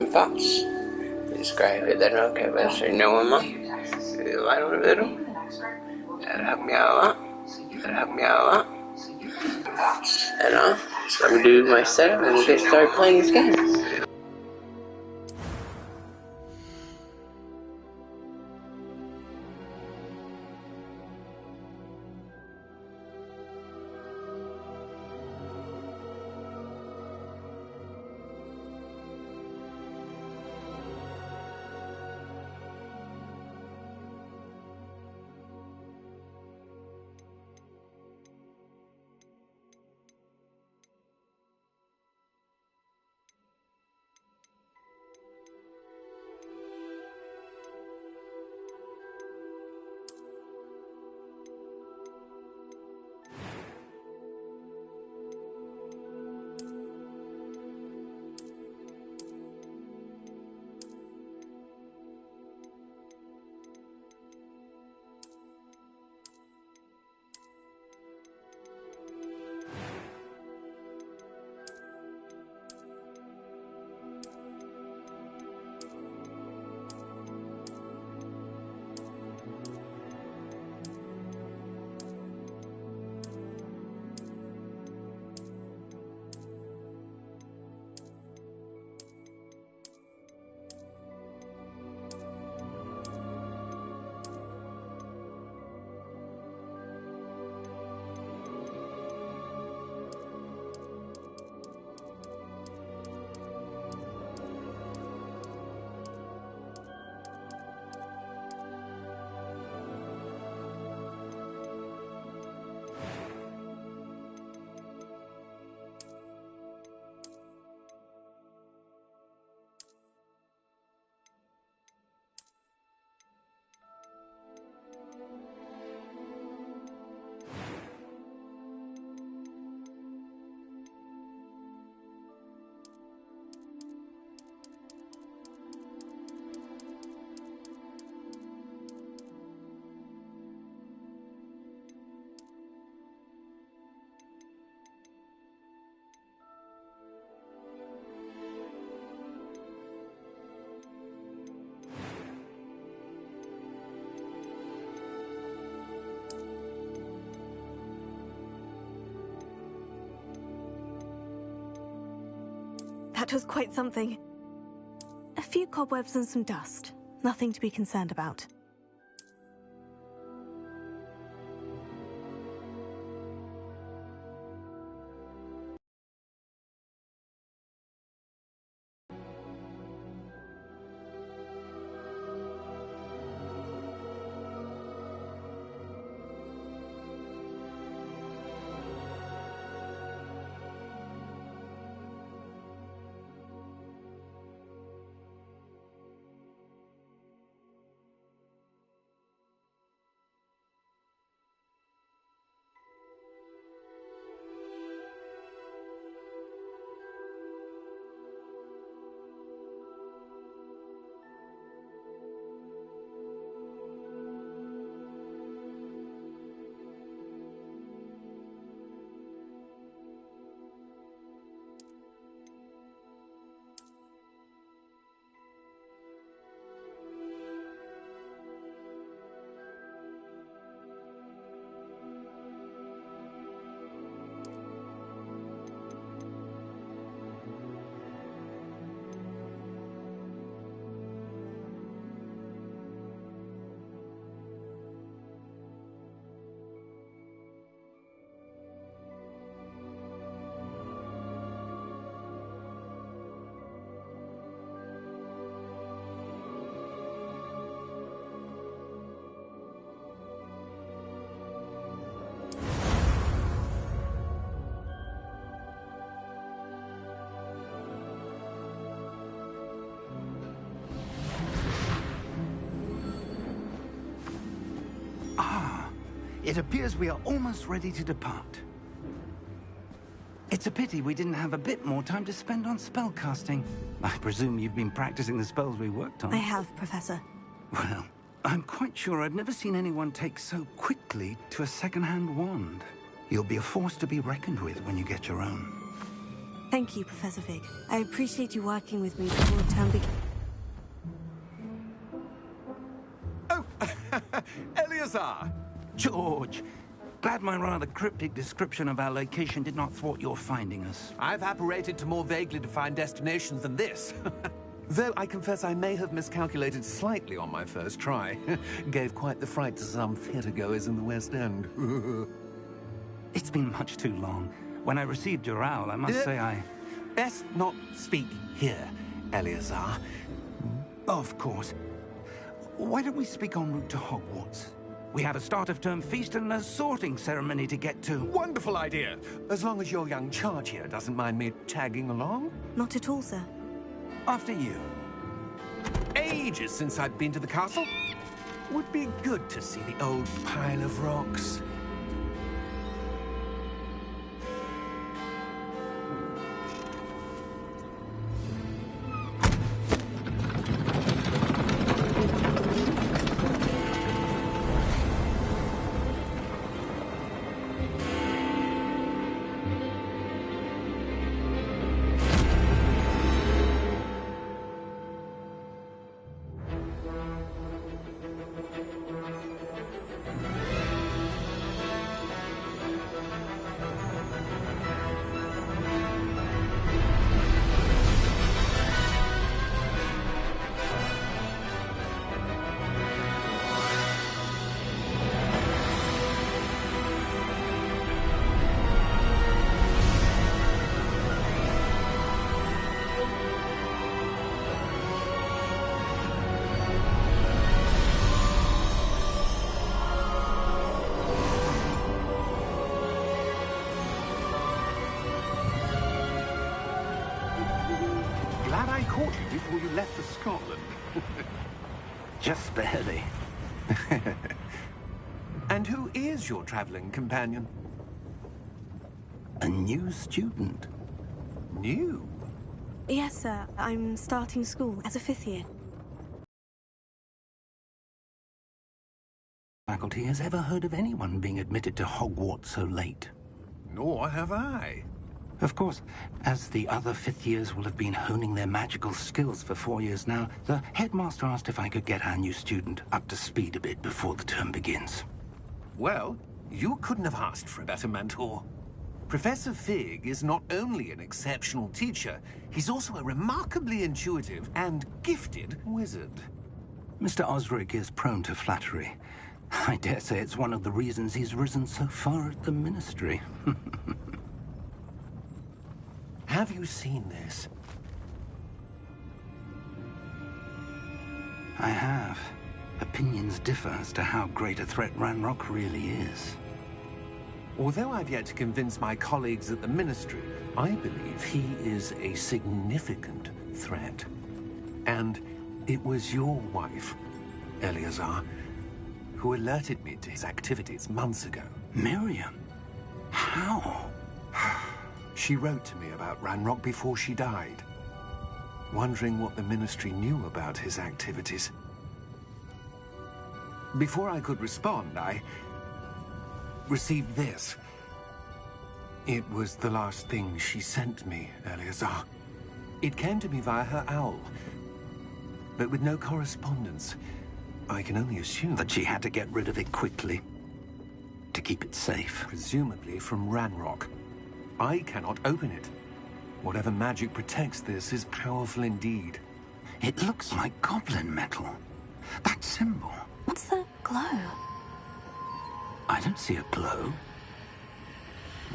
Thoughts? Describe it then, okay, let's say no one more. Right on the middle. That'll help me out a lot. That'll help me out a lot. And so let me do my setup and we'll get started playing this game. That was quite something. A few cobwebs and some dust. Nothing to be concerned about. It appears we are almost ready to depart. It's a pity we didn't have a bit more time to spend on spellcasting. I presume you've been practicing the spells we worked on. I have, Professor. Well, I'm quite sure I've never seen anyone take so quickly to a second-hand wand. You'll be a force to be reckoned with when you get your own. Thank you, Professor Fig. I appreciate you working with me before the term begins. Oh, Eleazar! George, glad my rather cryptic description of our location did not thwart your finding us. I've apparated to more vaguely defined destinations than this. Though I confess I may have miscalculated slightly on my first try. Gave quite the fright to some theatergoers in the West End. It's been much too long. When I received your owl, I must say I... Best not speak here, Eleazar. Of course. Why don't we speak en route to Hogwarts? We have a start-of-term feast and a sorting ceremony to get to. Wonderful idea! As long as your young charge here doesn't mind me tagging along. Not at all, sir. After you. Ages since I've been to the castle. Would be good to see the old pile of rocks. Glad I caught you before you left for Scotland. Just barely. And who is your traveling companion? A new student. New? Yes, sir. I'm starting school as a 5th year. Faculty has ever heard of anyone being admitted to Hogwarts so late. Nor have I. Of course, as the other 5th years will have been honing their magical skills for 4 years now, the headmaster asked if I could get our new student up to speed a bit before the term begins. Well, you couldn't have asked for a better mentor. Professor Fig is not only an exceptional teacher, he's also a remarkably intuitive and gifted wizard. Mr. Osric is prone to flattery. I dare say it's one of the reasons he's risen so far at the Ministry. Have you seen this? I have. Opinions differ as to how great a threat Ranrock really is. Although I've yet to convince my colleagues at the Ministry, I believe he is a significant threat. And it was your wife, Eleazar, who alerted me to his activities months ago. Miriam? How? She wrote to me about Ranrock before she died, wondering what the Ministry knew about his activities. Before I could respond, I received this. It was the last thing she sent me, Eleazar. It came to me via her owl, but with no correspondence. I can only assume That she had to get rid of it quickly, to keep it safe. presumably from Ranrock. I cannot open it. Whatever magic protects this is powerful indeed. It looks like goblin metal. That symbol. What's the glow? I don't see a glow.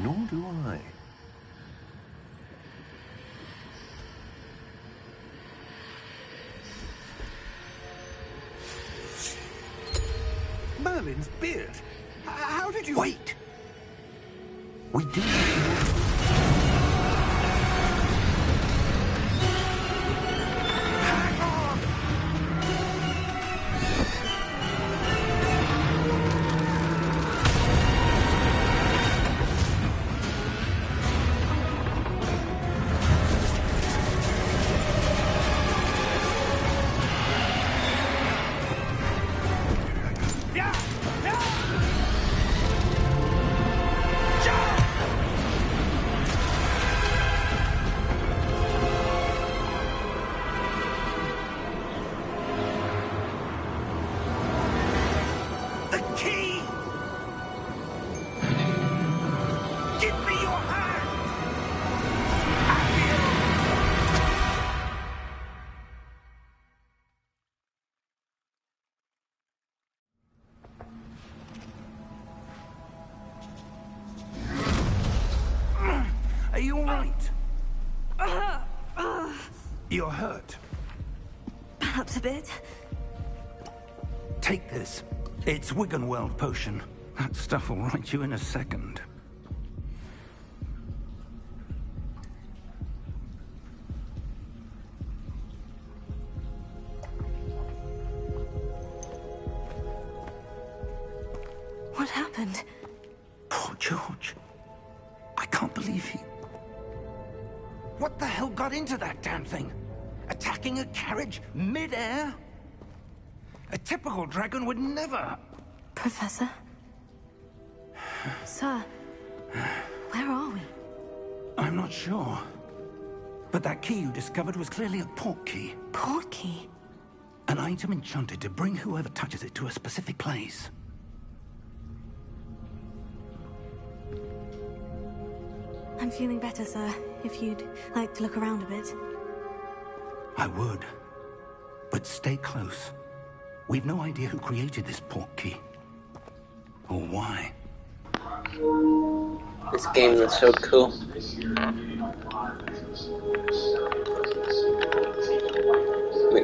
Nor do I. Merlin's beard? How did you... Wait! We do... Hang on! Yeah! Yeah! Jump! You're hurt. Perhaps a bit. Take this. It's Wiggenweld potion. That stuff will right you in a second. What happened? Poor George. I can't believe he... What the hell got into that damn thing? Attacking a carriage mid-air? A typical dragon would never... Professor? Sir, where are we? I'm not sure. But that key you discovered was clearly a port key. Port key? An item enchanted to bring whoever touches it to a specific place. I'm feeling better, sir. If you'd like to look around a bit. I would. But stay close. We've no idea who created this port key. Or why. This game is so cool. The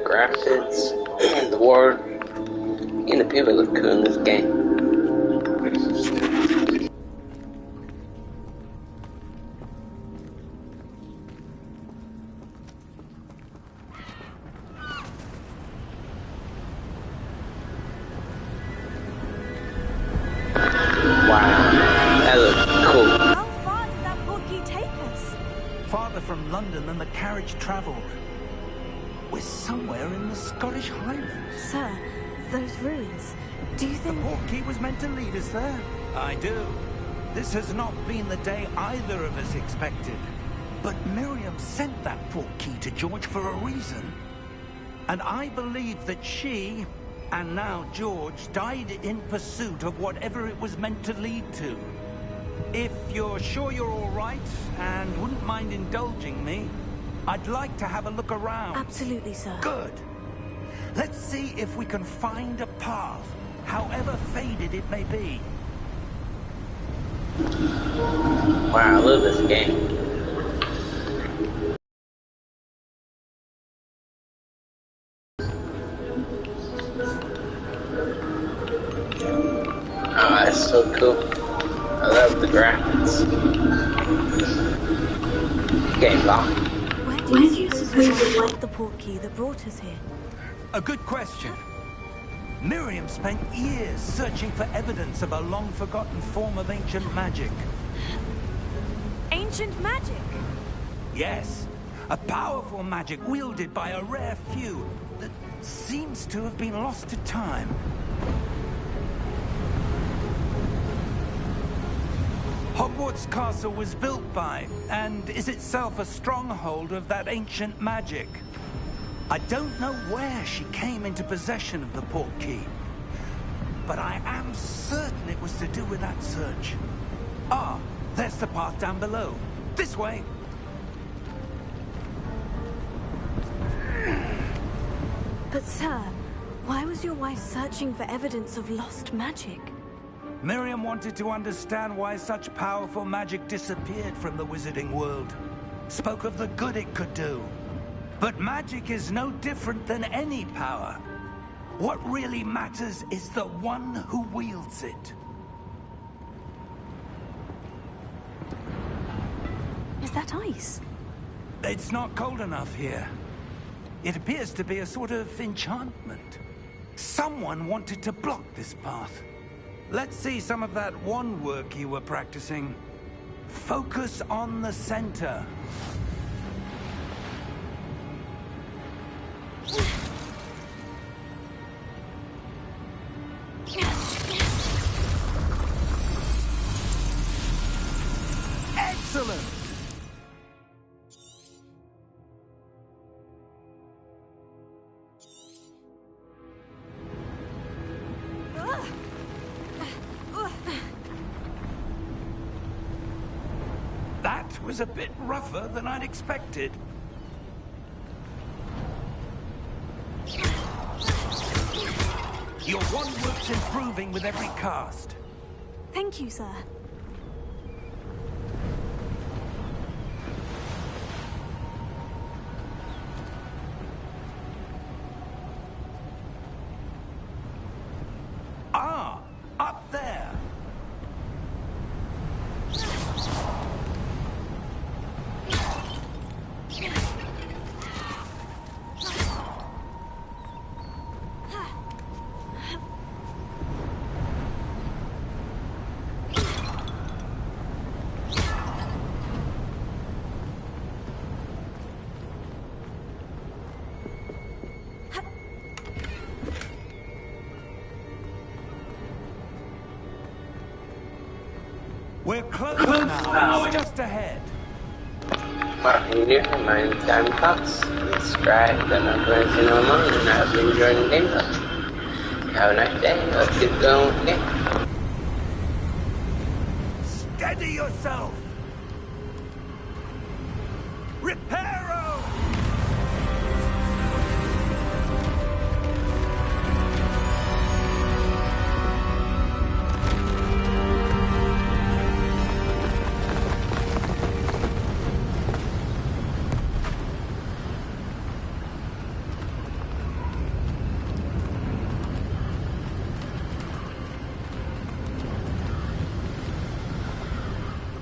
graphics, the world, and the people look cool in this game. From London than the carriage travelled. We're somewhere in the Scottish Highlands. Sir, those ruins, do you think... The port key was meant to lead us there? I do. This has not been the day either of us expected. But Miriam sent that port key to George for a reason. And I believe that she, and now George, died in pursuit of whatever it was meant to lead to. If you're sure you're all right, and wouldn't mind indulging me, I'd like to have a look around. Absolutely, sir. Good. Let's see if we can find a path, however faded it may be. Wow, I love this game. Oh, that's so cool. I love the graphics. Game locked. Where do you suppose we left the port key that brought us here? A good question. Miriam spent years searching for evidence of a long-forgotten form of ancient magic. Ancient magic? Yes. A powerful magic wielded by a rare few that seems to have been lost to time. Hogwarts Castle was built by, and is itself a stronghold of that ancient magic. I don't know where she came into possession of the port key, but I am certain it was to do with that search. Ah, there's the path down below. This way. But sir, why was your wife searching for evidence of lost magic? Miriam wanted to understand why such powerful magic disappeared from the wizarding world. Spoke of the good it could do. But magic is no different than any power. What really matters is the one who wields it. Is that ice? It's not cold enough here. It appears to be a sort of enchantment. Someone wanted to block this path. Let's see some of that wand work you were practicing. Focus on the center. Excellent! That was a bit rougher than I'd expected. Your wand work's improving with every cast. Thank you, sir. We're close now. It's just ahead. Well, you do mind time clocks. Subscribe, then I'll go to no more, and I hope you enjoy the gameplay. Have a nice day. Let's get going with the game. Steady yourself! Reparo!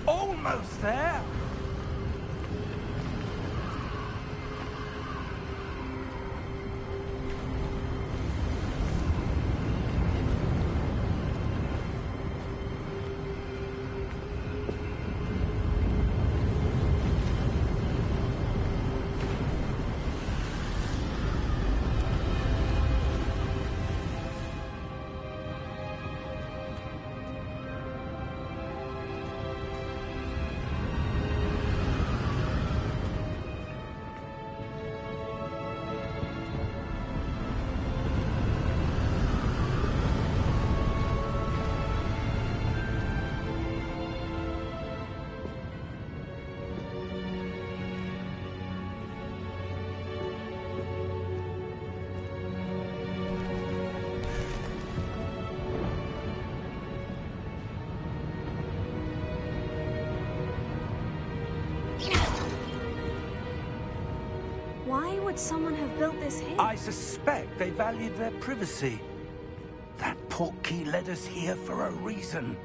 Almost there! Why would someone have built this here? I suspect they valued their privacy. That portkey led us here for a reason.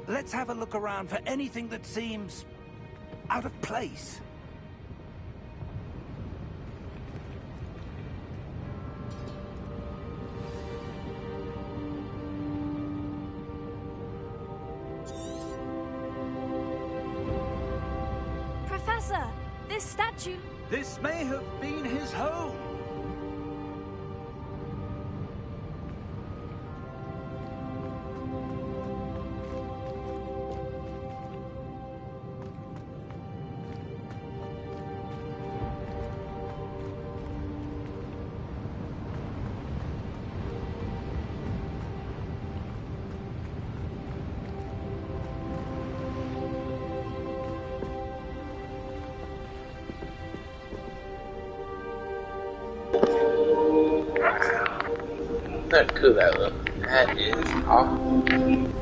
Let's have a look around for anything that seems out of place. Professor, this statue... This may have been his home. Look cool that look. That is awesome.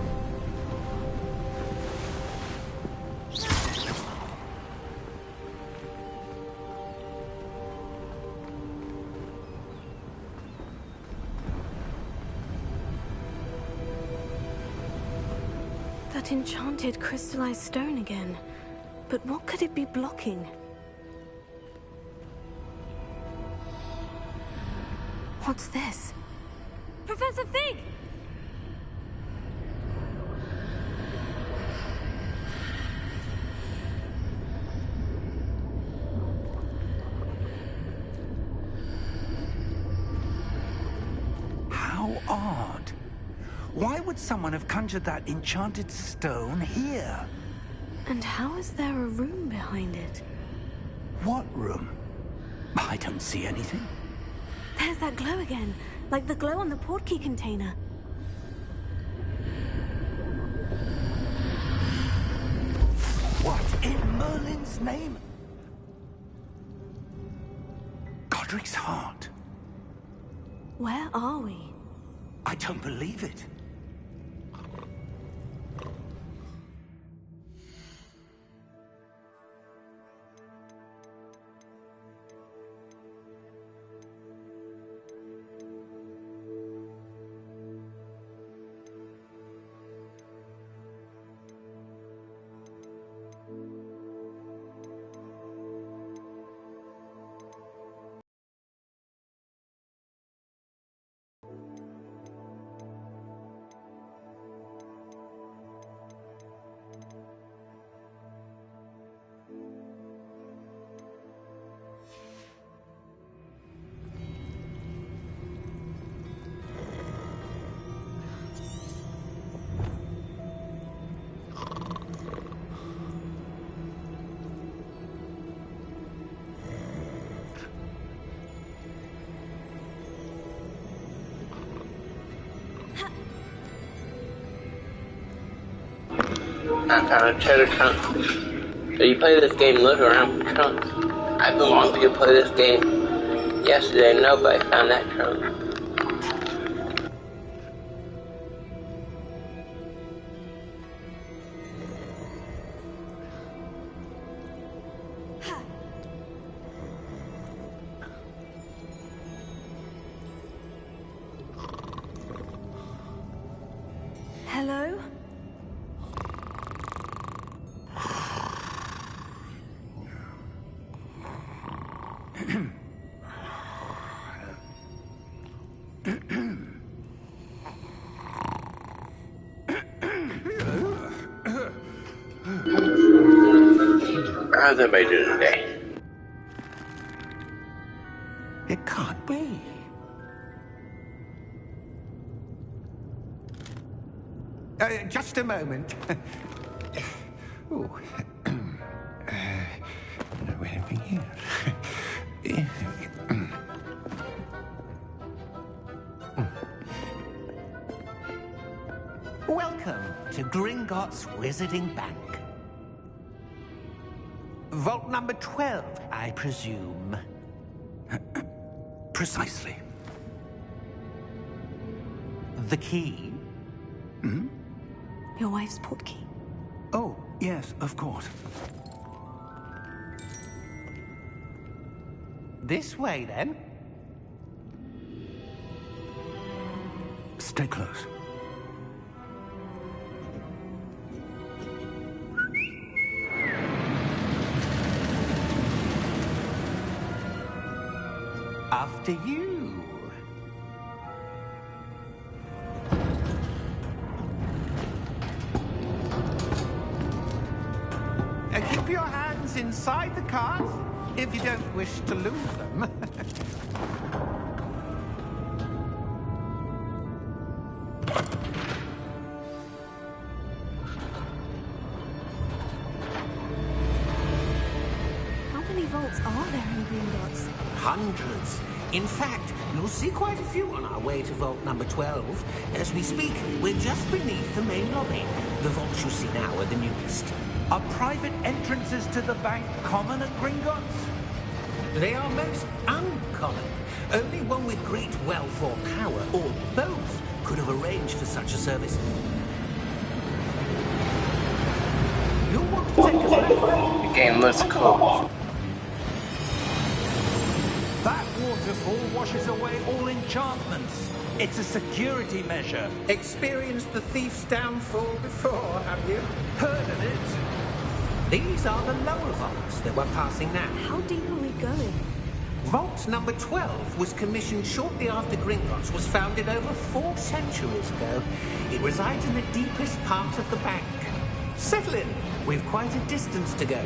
That enchanted crystallized stone again. But what could it be blocking? What's this? Professor Fig! How odd. Why would someone have conjured that enchanted stone here? And how is there a room behind it? What room? I don't see anything. There's that glow again, like the glow on the portkey container. What in Merlin's name? Godric's heart. Where are we? I don't believe it. I found a treasure trunk. So you play this game, look around for trunks. I've been wanting to play this game yesterday, nobody found that trunk. Hello? How's everybody doing today? It can't be. Just a moment. Oh. Anything here? Welcome to Gringotts Wizarding Bank. Vault number 12, I presume. Precisely. The key? Hmm? Your wife's portkey. Oh, yes, of course. This way, then. Stay close. After you. Keep your hands inside the cart if you don't wish to lose them. How many vaults are there in Gringotts? Hundreds. In fact, you'll see quite a few on our way to vault number 12. As we speak, we're just beneath the main lobby. The vaults you see now are the newest. Are private entrances to the bank common at Gringotts? They are most uncommon. Only one with great wealth or power, or both, could have arranged for such a service. You'll want to take a left. The game looks cool. That waterfall washes away all enchantments. It's a security measure. Experienced the thief's downfall before, have you? Heard of it? These are the lower vaults that we're passing now. How deep are we going? Vault number 12 was commissioned shortly after Gringotts was founded over 4 centuries ago. It resides in the deepest part of the bank. Settle in. We've quite a distance to go.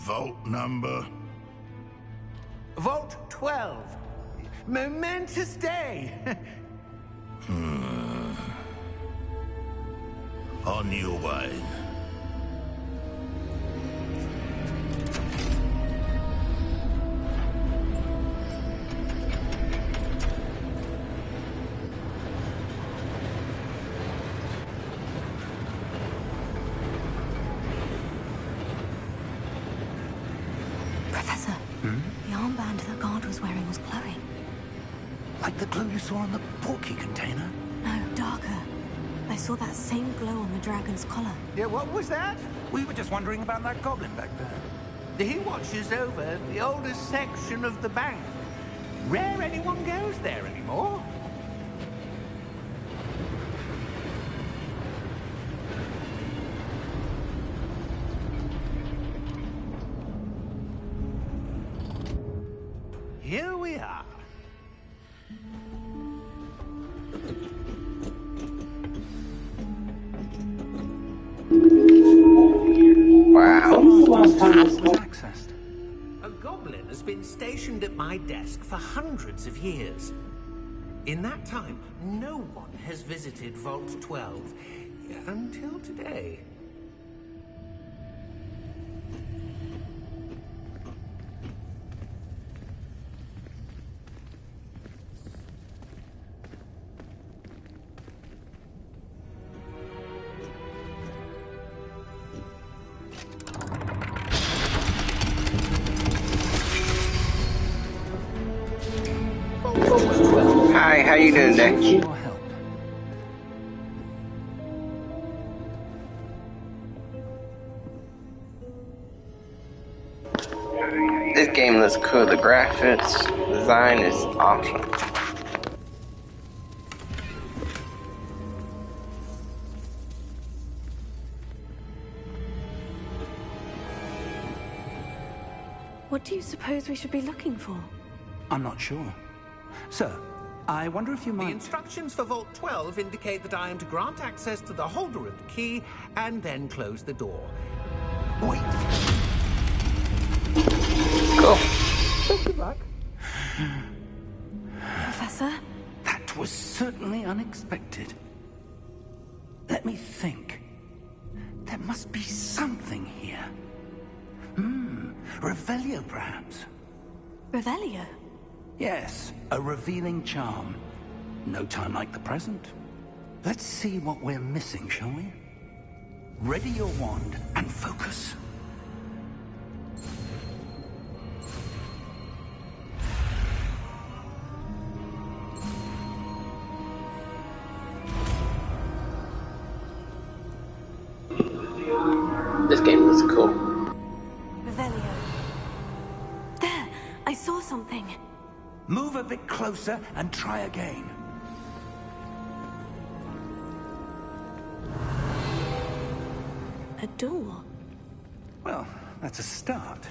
Vault number? Vault 12. Momentous day. On your way. Professor, the armband the guard was wearing was glowing. Like the glow you saw on the portkey container? No, darker. I saw that same glow on the dragon's collar. Yeah, what was that? We were just wondering about that goblin back there. He watches over the oldest section of the bank. Rare anyone goes there anymore. Here we are. Wow. Accessed. A goblin has been stationed at my desk for hundreds of years. In that time, no one has visited Vault 12 until today. Hi, how you doing today? Your help. This game looks cool. The graphics design is awesome. What do you suppose we should be looking for? I'm not sure. Sir, I wonder if you The might... instructions for Vault 12 indicate that I am to grant access to the holder of the key and then close the door. Wait. Cool. Good luck. Professor? That was certainly unexpected. Let me think. There must be something here. Revelio, perhaps? Revelio? Yes, a revealing charm. No time like the present. Let's see what we're missing, shall we? Ready your wand and focus. This game looks cool. Revelio. There! I saw something. Move a bit closer and try again. A door. Well, that's a start.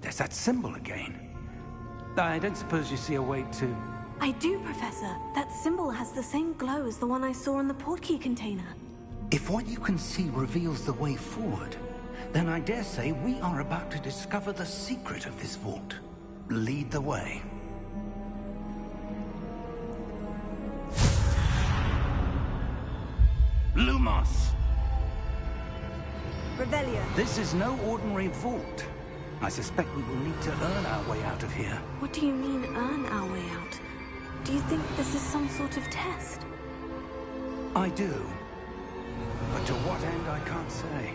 There's that symbol again. I don't suppose you see a way to... I do, Professor. That symbol has the same glow as the one I saw on the portkey container. If what you can see reveals the way forward, then I dare say we are about to discover the secret of this vault. Lead the way. Lumos! Revelio. This is no ordinary vault. I suspect we will need to earn our way out of here. What do you mean, earn our way out? Do you think this is some sort of test? I do. But to what end, I can't say.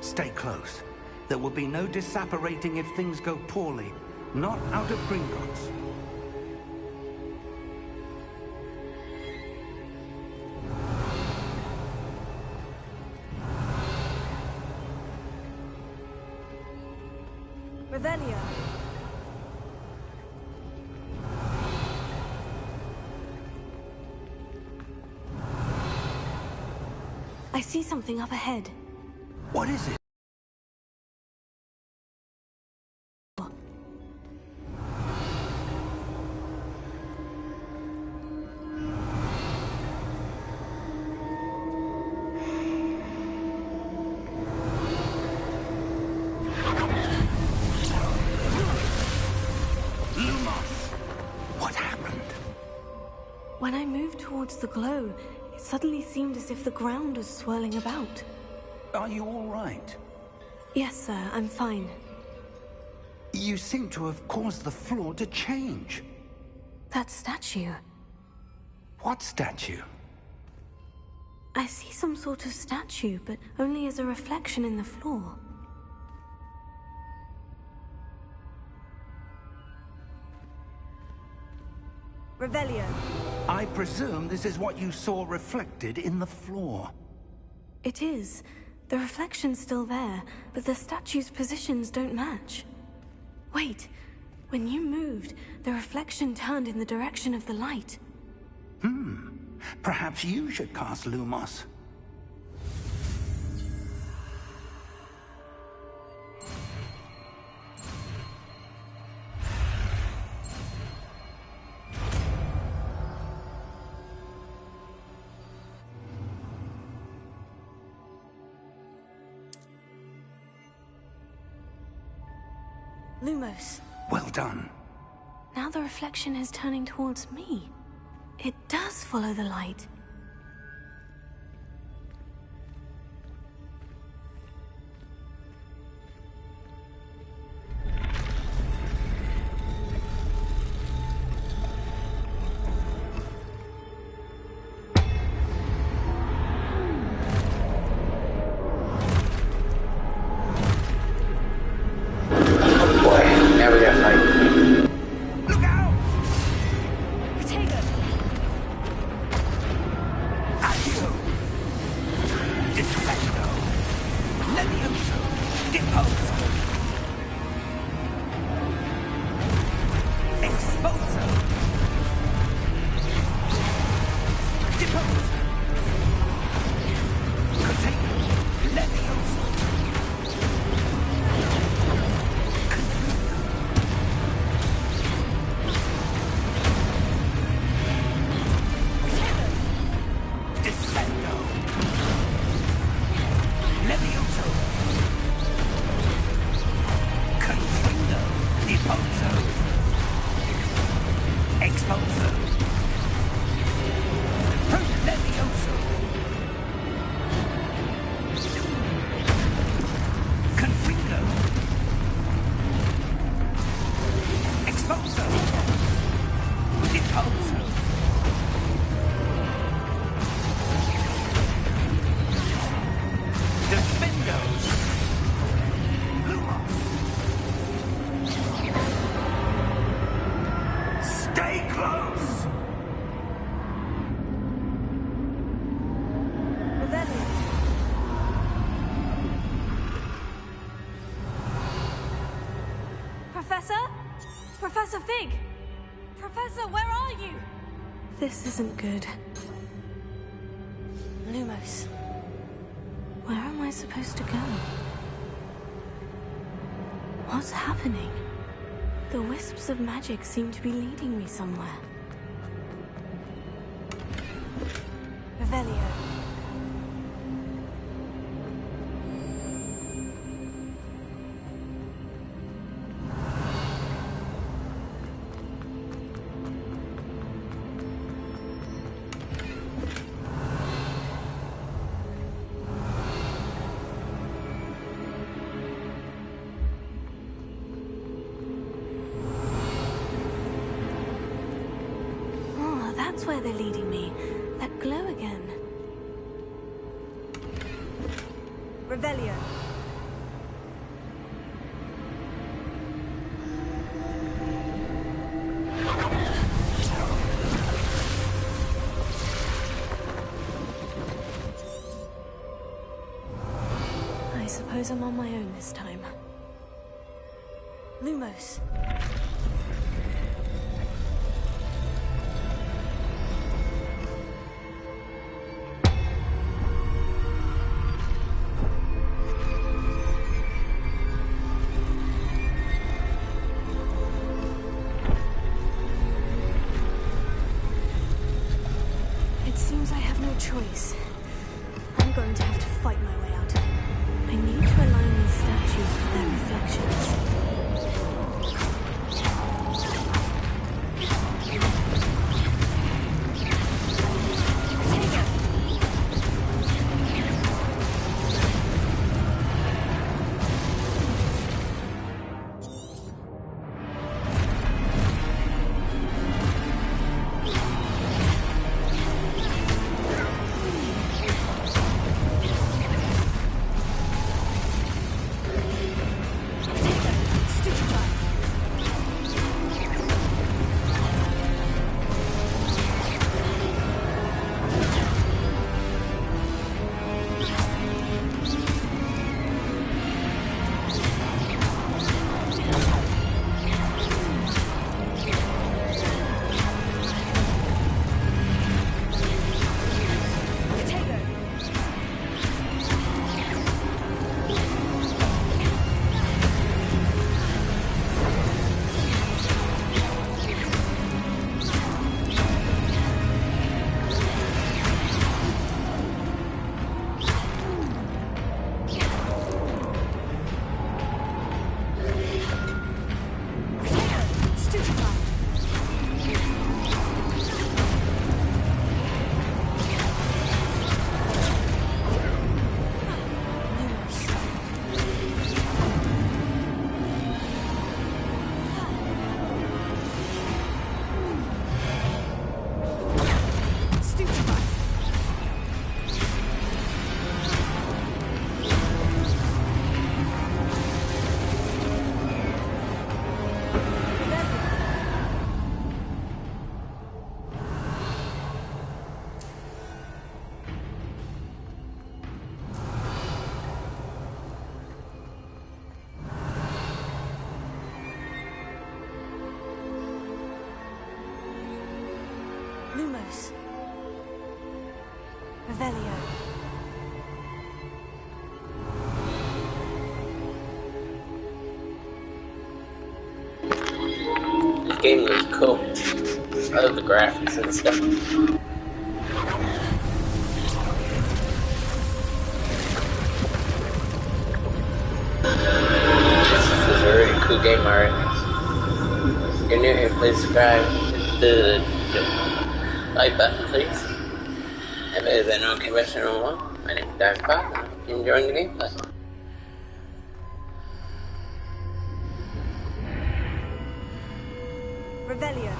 Stay close. There will be no disapparating if things go poorly. Not out of Gringotts. Revelio. I see something up ahead. What is it? What happened? When I moved towards the glow, it suddenly seemed as if the ground was swirling about. Are you all right? Yes, sir, I'm fine. You seem to have caused the floor to change. That statue. What statue? I see some sort of statue, but only as a reflection in the floor. Revelio. I presume this is what you saw reflected in the floor. It is. The reflection's still there, but the statue's positions don't match. Wait. When you moved, the reflection turned in the direction of the light. Perhaps you should cast Lumos. Lumos. Well done. Now the reflection is turning towards me. It does follow the light. Oh boy, now we gotta fight. Look out! Professor? Professor Fig! Professor, where are you? This isn't good. Lumos. Where am I supposed to go? What's happening? The wisps of magic seem to be leading me somewhere. Revelio. That's where they're leading me. That glow again. Revelio. I suppose I'm on my own this time. Lumos. Choice. I'm going to have to fight my way out of it. I need to align these statues with their reflections. Lumos. Revelio. This game was cool. I love the graphics and stuff. This is a really cool game already. If you're new here, please subscribe. Hit the like button, please. And better than okay, rest of one. My name is Dr. Pop, and I hope you're enjoying the gameplay. Revelio.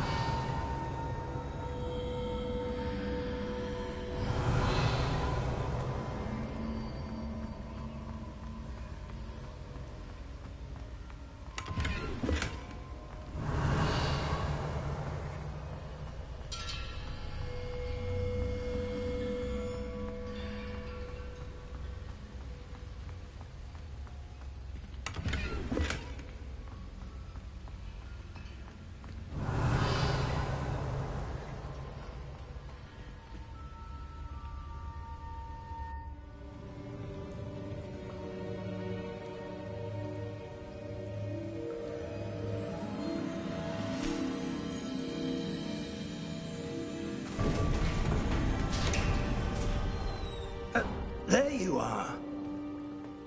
There you are.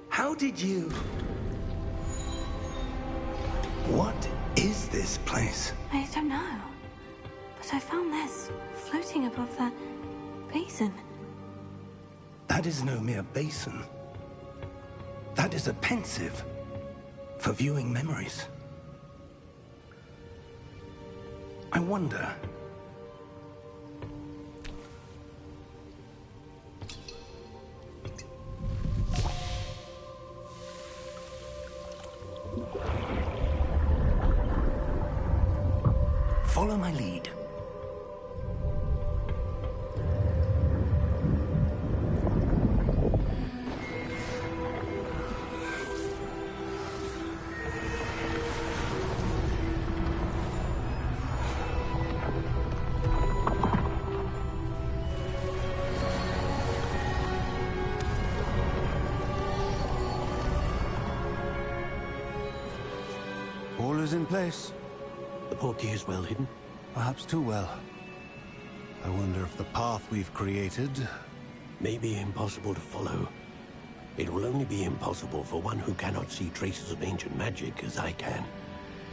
How did you... What is this place? I don't know. But I found this floating above that basin. That is no mere basin. That is a pensive for viewing memories. I wonder... Follow my lead. All is in place. The portkey is well hidden? Perhaps too well. I wonder if the path we've created... May be impossible to follow. It will only be impossible for one who cannot see traces of ancient magic as I can.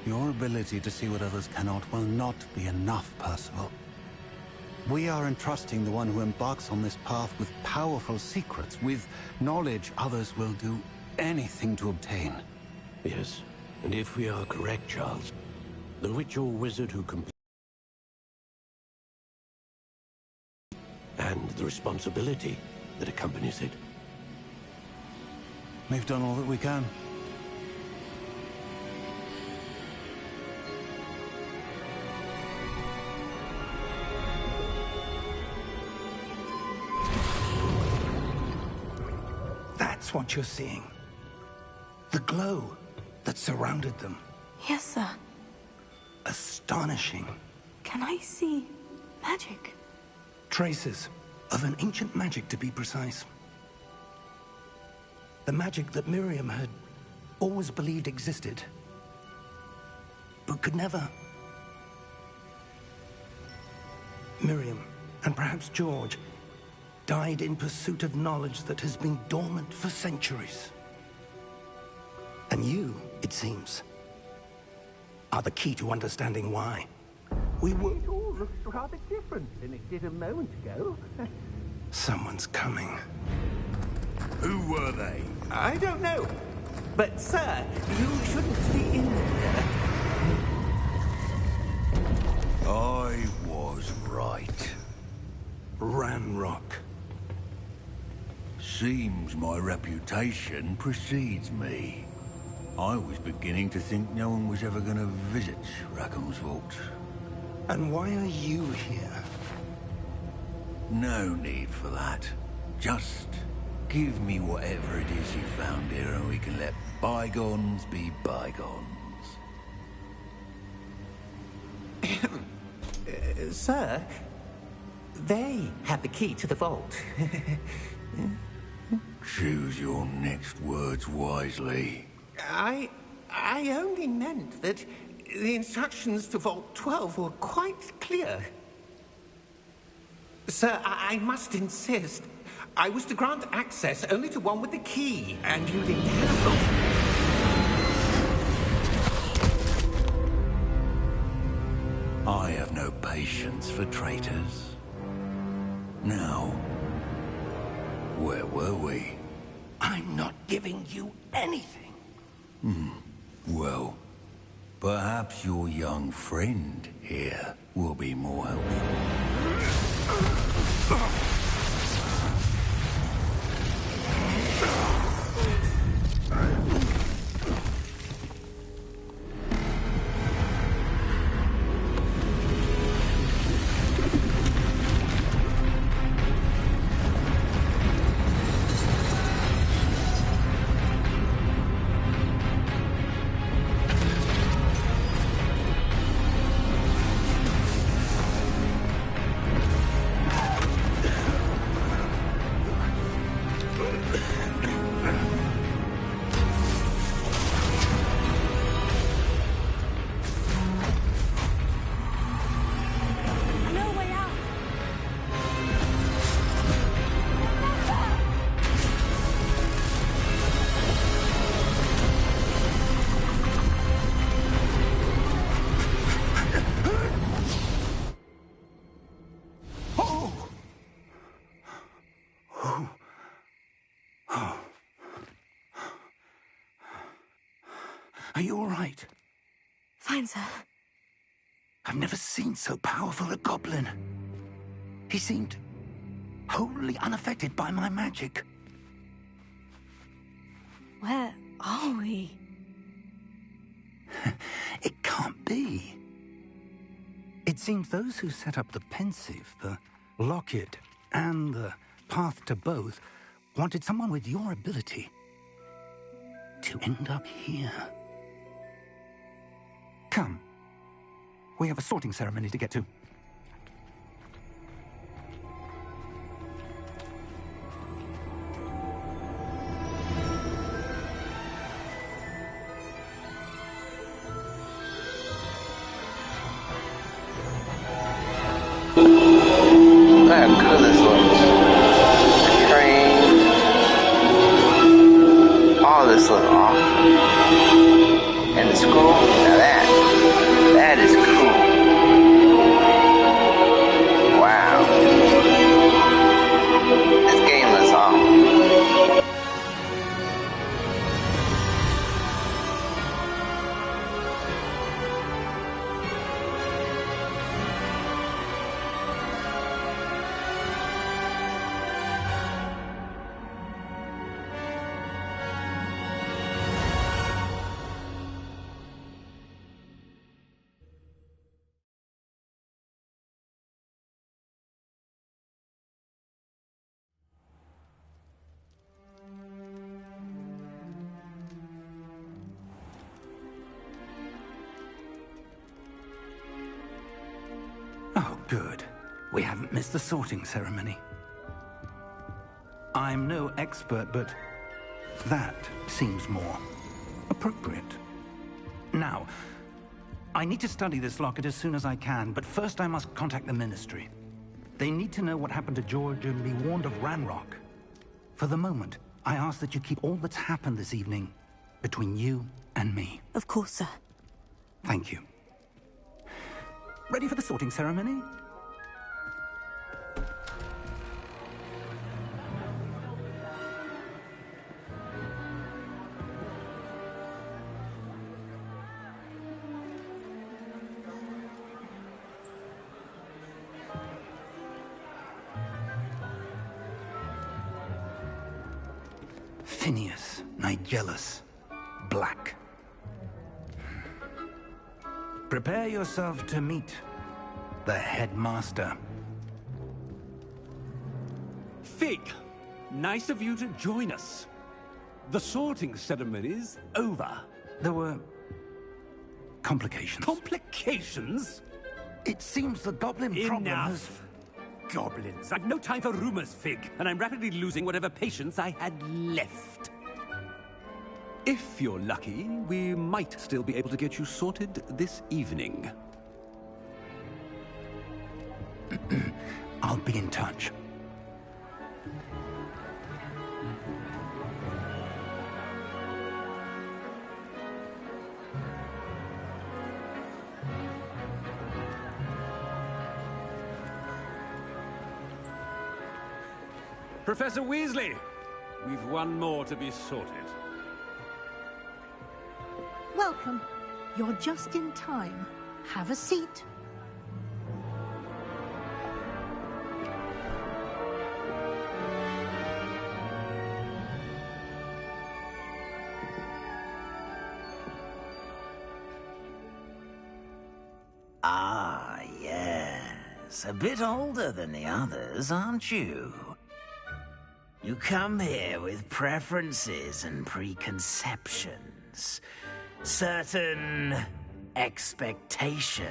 Your ability to see what others cannot will not be enough, Percival. We are entrusting the one who embarks on this path with powerful secrets, with knowledge others will do anything to obtain. Yes, and if we are correct, Charles, the witch or wizard who completes and the responsibility that accompanies it. We've done all that we can. That's what you're seeing. The glow that surrounded them. Yes, sir. Astonishing. Can I see magic? Traces of an ancient magic, to be precise. The magic that Miriam had always believed existed, but could never. Miriam, and perhaps George, died in pursuit of knowledge that has been dormant for centuries. And you, it seems, are the key to understanding why. It all looks rather different than it did a moment ago. Someone's coming. Who were they? I don't know. But, sir, you shouldn't be in here. I was right. Ranrock. Seems my reputation precedes me. I was beginning to think no one was ever going to visit Rackham's vault. And why are you here? No need for that. Just give me whatever it is you found here and we can let bygones be bygones. Sir, they have the key to the vault. Choose your next words wisely. I only meant that the instructions to Vault 12 were quite clear. Sir, I must insist. I was to grant access only to one with the key, and you didn't have them. I have no patience for traitors. Now, where were we? I'm not giving you anything. Well, perhaps your young friend here will be more helpful. Are you all right? Fine, sir. I've never seen so powerful a goblin. He seemed wholly unaffected by my magic. Where are we? It can't be. It seems those who set up the pensive, the locket, and the path to both wanted someone with your ability to end up here. Come. We have a sorting ceremony to get to. Look how good this looks. The train. All this looks awesome. And the school, now that is cool. Wow. This game looks awesome. Oh, good. We haven't missed the sorting ceremony. I'm no expert, but that seems more appropriate. Now, I need to study this locket as soon as I can, but first I must contact the Ministry. They need to know what happened to George and be warned of Ranrock. For the moment, I ask that you keep all that's happened this evening between you and me. Of course, sir. Thank you. Ready for the sorting ceremony? Phineas, Nigellus, Black. Prepare yourself to meet the headmaster. Fig, nice of you to join us. The sorting ceremony's over. There were complications. Complications? It seems the goblin problem has... Enough. Goblins. I've no time for rumors, Fig, and I'm rapidly losing whatever patience I had left. If you're lucky, we might still be able to get you sorted this evening. I'll be in touch. Professor Weasley, we've one more to be sorted. Welcome. You're just in time. Have a seat. Ah, yes. A bit older than the others, aren't you? You come here with preferences and preconceptions. Certain expectations.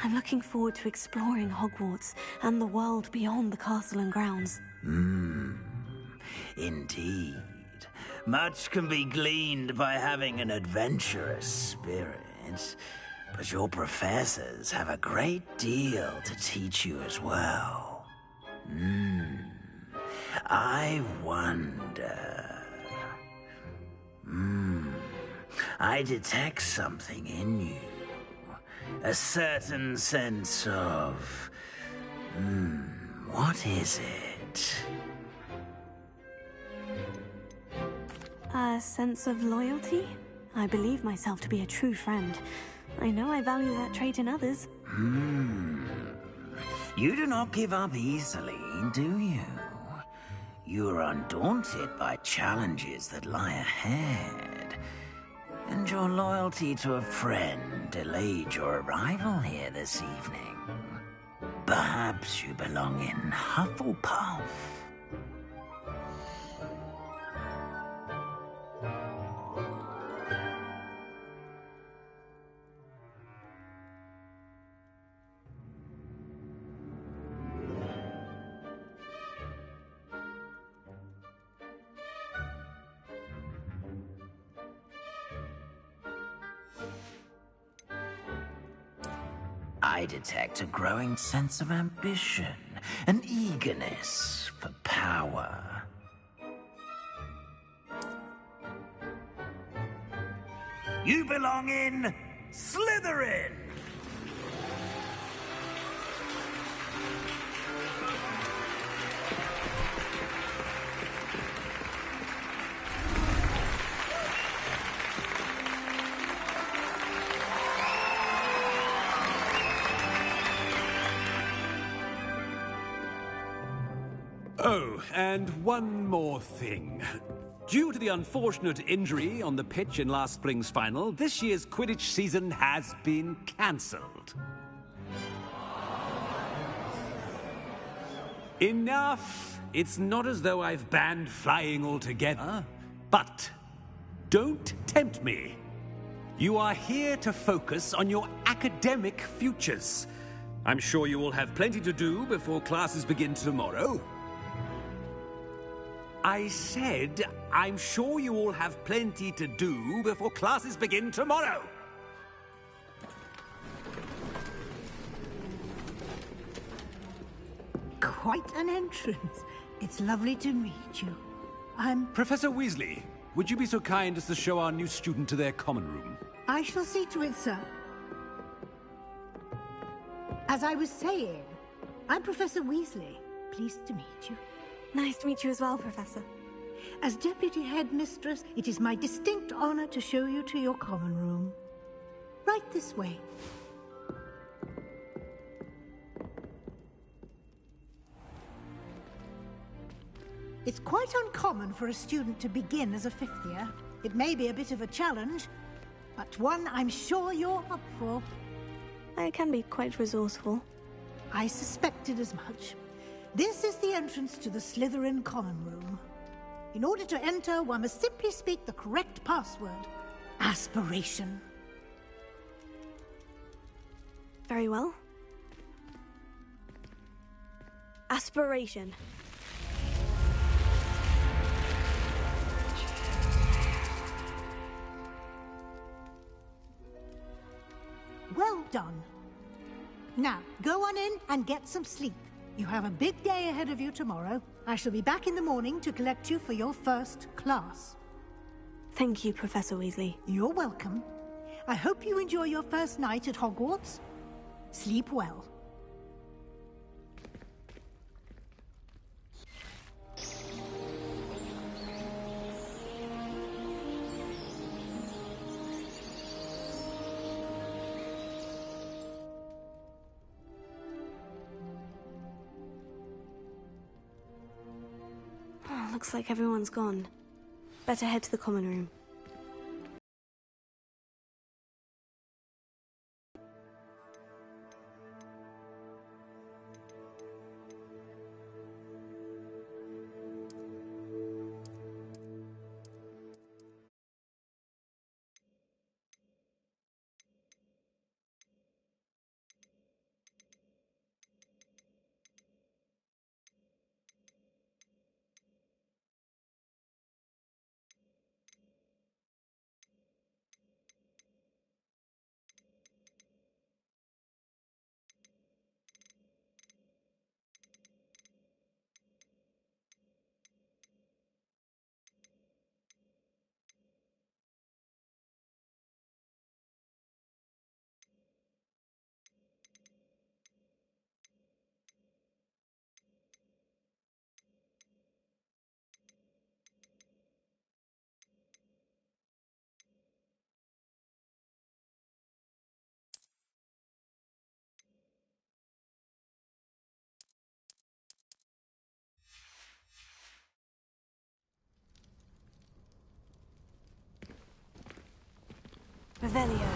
I'm looking forward to exploring Hogwarts and the world beyond the castle and grounds. Indeed. Much can be gleaned by having an adventurous spirit, but your professors have a great deal to teach you as well. I wonder... I detect something in you. A certain sense of What is it? A sense of loyalty? I believe myself to be a true friend. I know I value that trait in others. You do not give up easily, do you? You are undaunted by challenges that lie ahead. And your loyalty to a friend delayed your arrival here this evening. Perhaps you belong in Hufflepuff. I detect a growing sense of ambition, an eagerness for power. You belong in Slytherin! Oh, and one more thing. Due to the unfortunate injury on the pitch in last spring's final, this year's Quidditch season has been cancelled. Enough! It's not as though I've banned flying altogether. But don't tempt me. You are here to focus on your academic futures. I'm sure you will have plenty to do before classes begin tomorrow. I said, I'm sure you all have plenty to do before classes begin tomorrow. Quite an entrance. It's lovely to meet you. I'm... Professor Weasley, would you be so kind as to show our new student to their common room? I shall see to it, sir. As I was saying, I'm Professor Weasley. Pleased to meet you. Nice to meet you as well, Professor. As Deputy Headmistress, it is my distinct honor to show you to your common room. Right this way. It's quite uncommon for a student to begin as a fifth year. It may be a bit of a challenge, but one I'm sure you're up for. I can be quite resourceful. I suspected as much. This is the entrance to the Slytherin common room. In order to enter, one must simply speak the correct password. Aspiration. Very well. Aspiration. Well done. Now, go on in and get some sleep. You have a big day ahead of you tomorrow. I shall be back in the morning to collect you for your first class. Thank you, Professor Weasley. You're welcome. I hope you enjoy your first night at Hogwarts. Sleep well. Looks like everyone's gone. Better head to the common room. Revelio.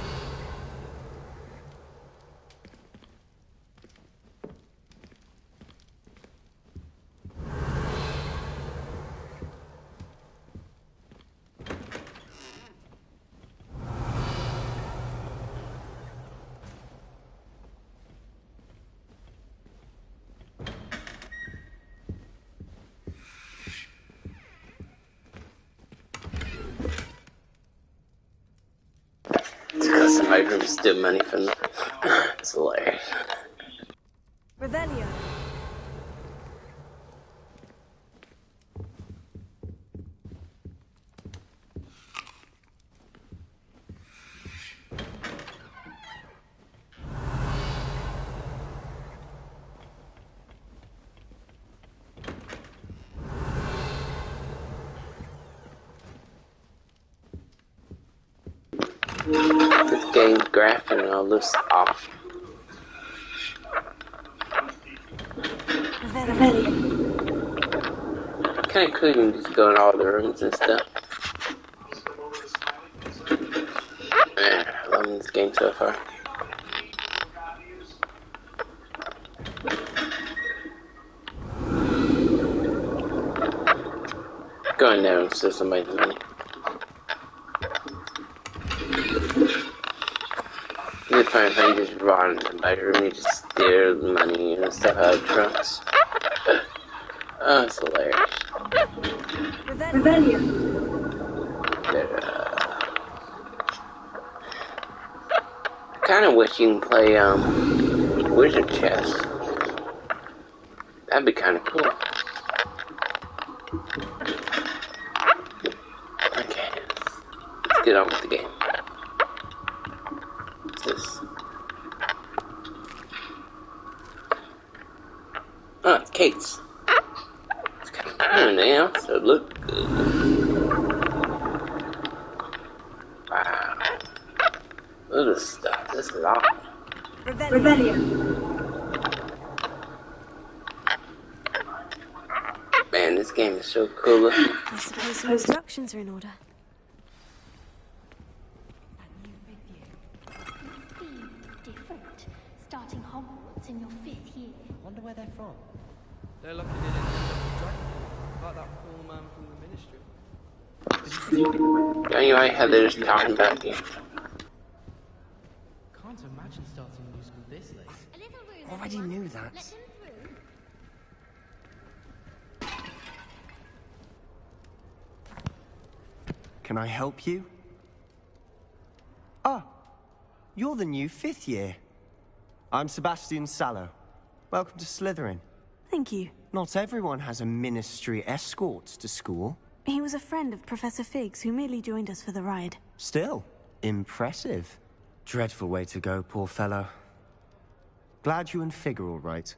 Because somebody from steal money from them. It's hilarious. Revelio. This game's graphic and all this off. Kinda cool, you can just go in all the rooms and stuff. Man, I'm loving this game so far. Going down and steal somebody's money. You find if you just run in somebody's room, you just steal the money and stuff out of trunks. Oh, it's hilarious. Revelio. I kinda wish you can play, wizard chess. That'd be kinda cool. Okay. Let's get on with the game. What's this? Oh, it's cakes. It's kinda cool now, so it looks good. Wow. Look at this stuff. This is awesome. Revelio. Man, this game is so cool looking. I suppose some instructions are in order. Different. Starting Hogwarts in your 5th year. Wonder where they're from. They're lucky they didn't end up with Dragon, like that poor man from the Ministry. Anyway, how they're just talking about you. Can't imagine starting a new school this late. A little room. Already everyone. knew that. Let them through. Can I help you? Ah, you're the new 5th year. I'm Sebastian Sallow. Welcome to Slytherin. Thank you. Not everyone has a ministry escort to school. He was a friend of Professor Fig's who merely joined us for the ride. Still, impressive. Dreadful way to go, poor fellow. Glad you and Fig are all right.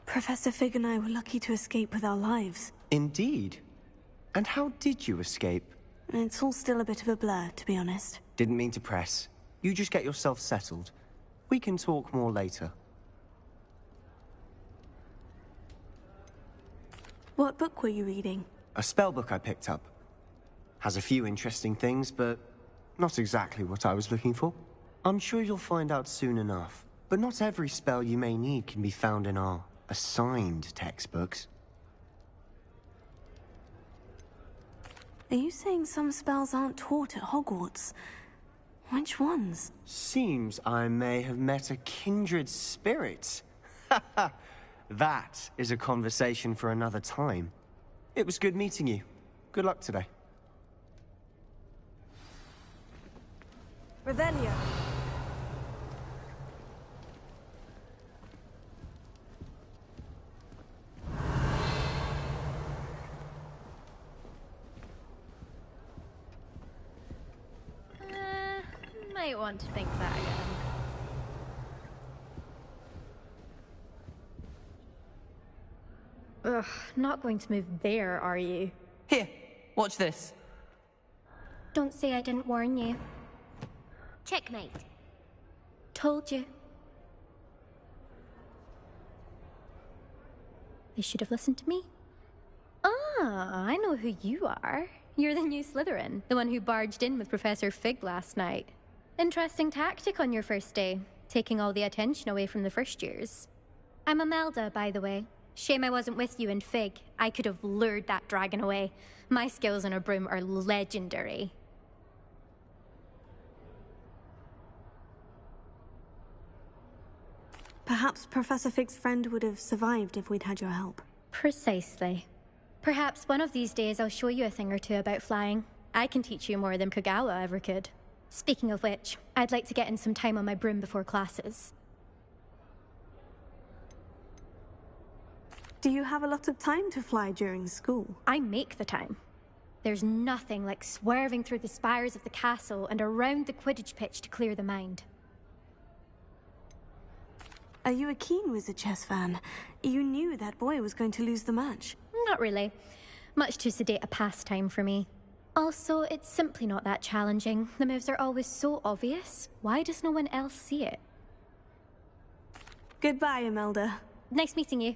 Professor Fig and I were lucky to escape with our lives. Indeed. And how did you escape? It's all still a bit of a blur, to be honest. Didn't mean to press. You just get yourself settled. We can talk more later. What book were you reading? A spellbook I picked up. Has a few interesting things, but not exactly what I was looking for. I'm sure you'll find out soon enough. But not every spell you may need can be found in our assigned textbooks. Are you saying some spells aren't taught at Hogwarts? Which ones? Seems I may have met a kindred spirit. That is a conversation for another time. It was good meeting you. Good luck today. Revelio. Might want to think that again. Ugh, not going to move there, are you? Here, watch this. Don't say I didn't warn you. Checkmate. Told you. They should have listened to me. Ah, I know who you are. You're the new Slytherin, the one who barged in with Professor Fig last night. Interesting tactic on your first day, taking all the attention away from the first years. I'm Imelda, by the way. Shame I wasn't with you in Fig. I could have lured that dragon away. My skills on a broom are legendary. Perhaps Professor Fig's friend would have survived if we'd had your help. Precisely. Perhaps one of these days I'll show you a thing or two about flying. I can teach you more than Kogawa ever could. Speaking of which, I'd like to get in some time on my broom before classes. Do you have a lot of time to fly during school? I make the time. There's nothing like swerving through the spires of the castle and around the Quidditch pitch to clear the mind. Are you a keen Wizard chess fan? You knew that boy was going to lose the match. Not really. Much too sedate a pastime for me. Also, it's simply not that challenging. The moves are always so obvious. Why does no one else see it? Goodbye, Imelda. Nice meeting you.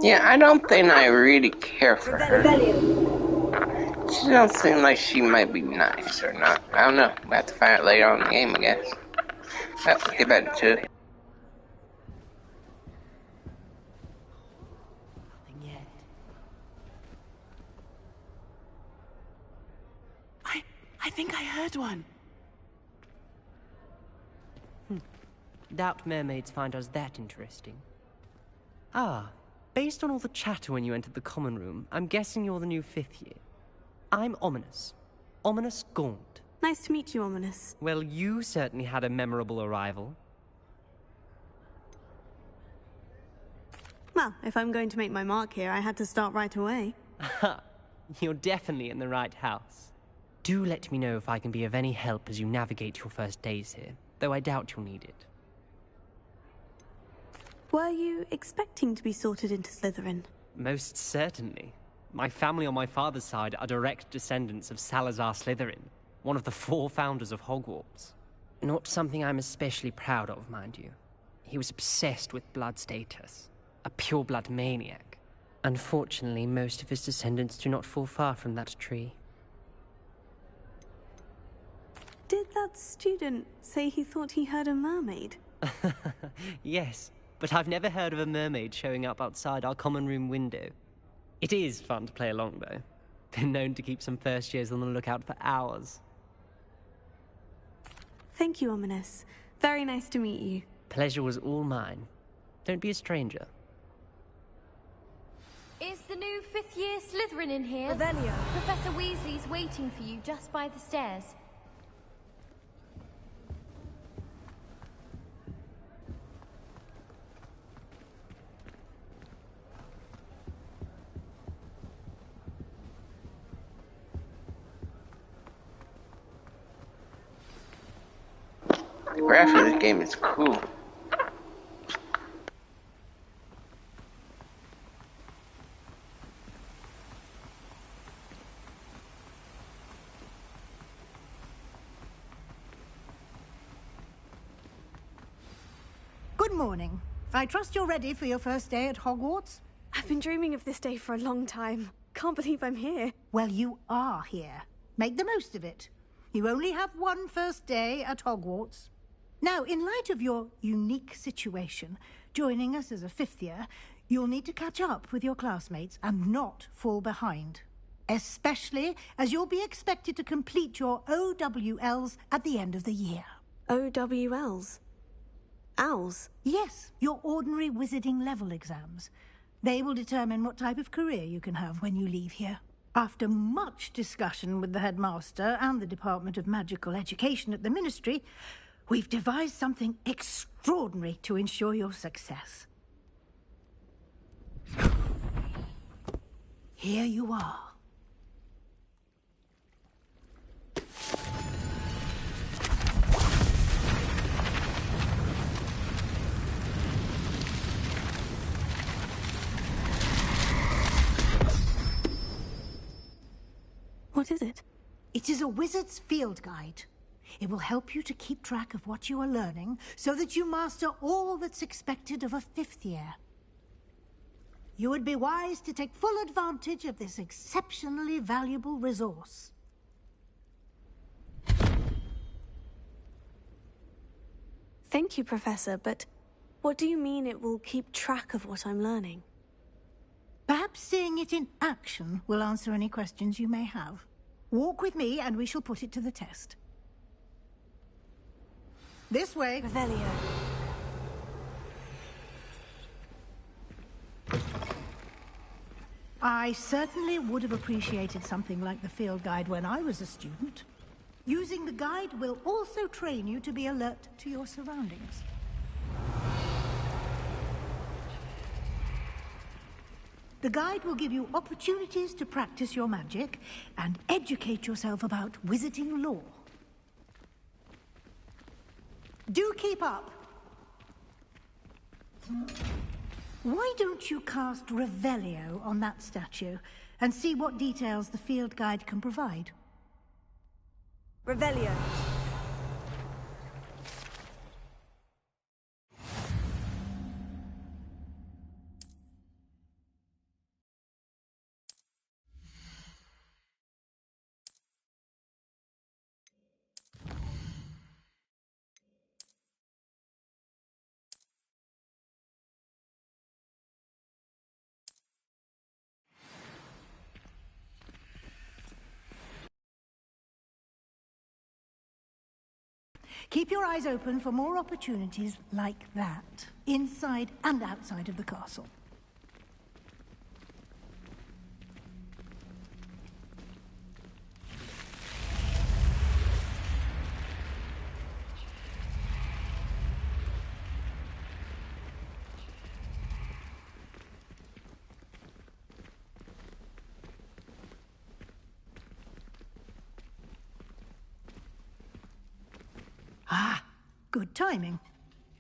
Yeah, I don't think I really care for her. She don't seem like she might be nice or not. I don't know. We'll have to find out later on in the game, I guess. Well, get better too. I think I heard one. Doubt mermaids find us that interesting. Ah, based on all the chatter when you entered the common room, I'm guessing you're the new 5th year. I'm Ominous. Ominous Gaunt. Nice to meet you, Ominous. Well, you certainly had a memorable arrival. Well, if I'm going to make my mark here, I had to start right away. You're definitely in the right house. Do let me know if I can be of any help as you navigate your first days here, though I doubt you'll need it. Were you expecting to be sorted into Slytherin? Most certainly. My family on my father's side are direct descendants of Salazar Slytherin, one of the 4 founders of Hogwarts. Not something I'm especially proud of, mind you. He was obsessed with blood status, a pure-blood maniac. Unfortunately, most of his descendants do not fall far from that tree. Did that student say he thought he heard a mermaid? Yes, but I've never heard of a mermaid showing up outside our common room window. It is fun to play along, though. Been known to keep some first years on the lookout for hours. Thank you, Ominous. Very nice to meet you. Pleasure was all mine. Don't be a stranger. Is the new 5th year Slytherin in here? Revelio. Professor Weasley's waiting for you just by the stairs. The graphic of this game is cool. Good morning. I trust you're ready for your first day at Hogwarts? I've been dreaming of this day for a long time. Can't believe I'm here. Well, you are here. Make the most of it. You only have one first day at Hogwarts. Now, in light of your unique situation, joining us as a 5th year, you'll need to catch up with your classmates and not fall behind. Especially as you'll be expected to complete your OWLs at the end of the year. OWLs? Owls? Yes, your ordinary wizarding level exams. They will determine what type of career you can have when you leave here. After much discussion with the headmaster and the Department of Magical Education at the Ministry, we've devised something extraordinary to ensure your success. Here you are. What is it? It is a wizard's field guide. It will help you to keep track of what you are learning so that you master all that's expected of a 5th year. You would be wise to take full advantage of this exceptionally valuable resource. Thank you, Professor, but what do you mean it will keep track of what I'm learning? Perhaps seeing it in action will answer any questions you may have. Walk with me and we shall put it to the test. This way. Revelio. I certainly would have appreciated something like the field guide when I was a student. Using the guide will also train you to be alert to your surroundings. The guide will give you opportunities to practice your magic and educate yourself about wizarding lore. Do keep up! Why don't you cast Revelio on that statue and see what details the field guide can provide? Revelio. Keep your eyes open for more opportunities like that, inside and outside of the castle. Ah, good timing.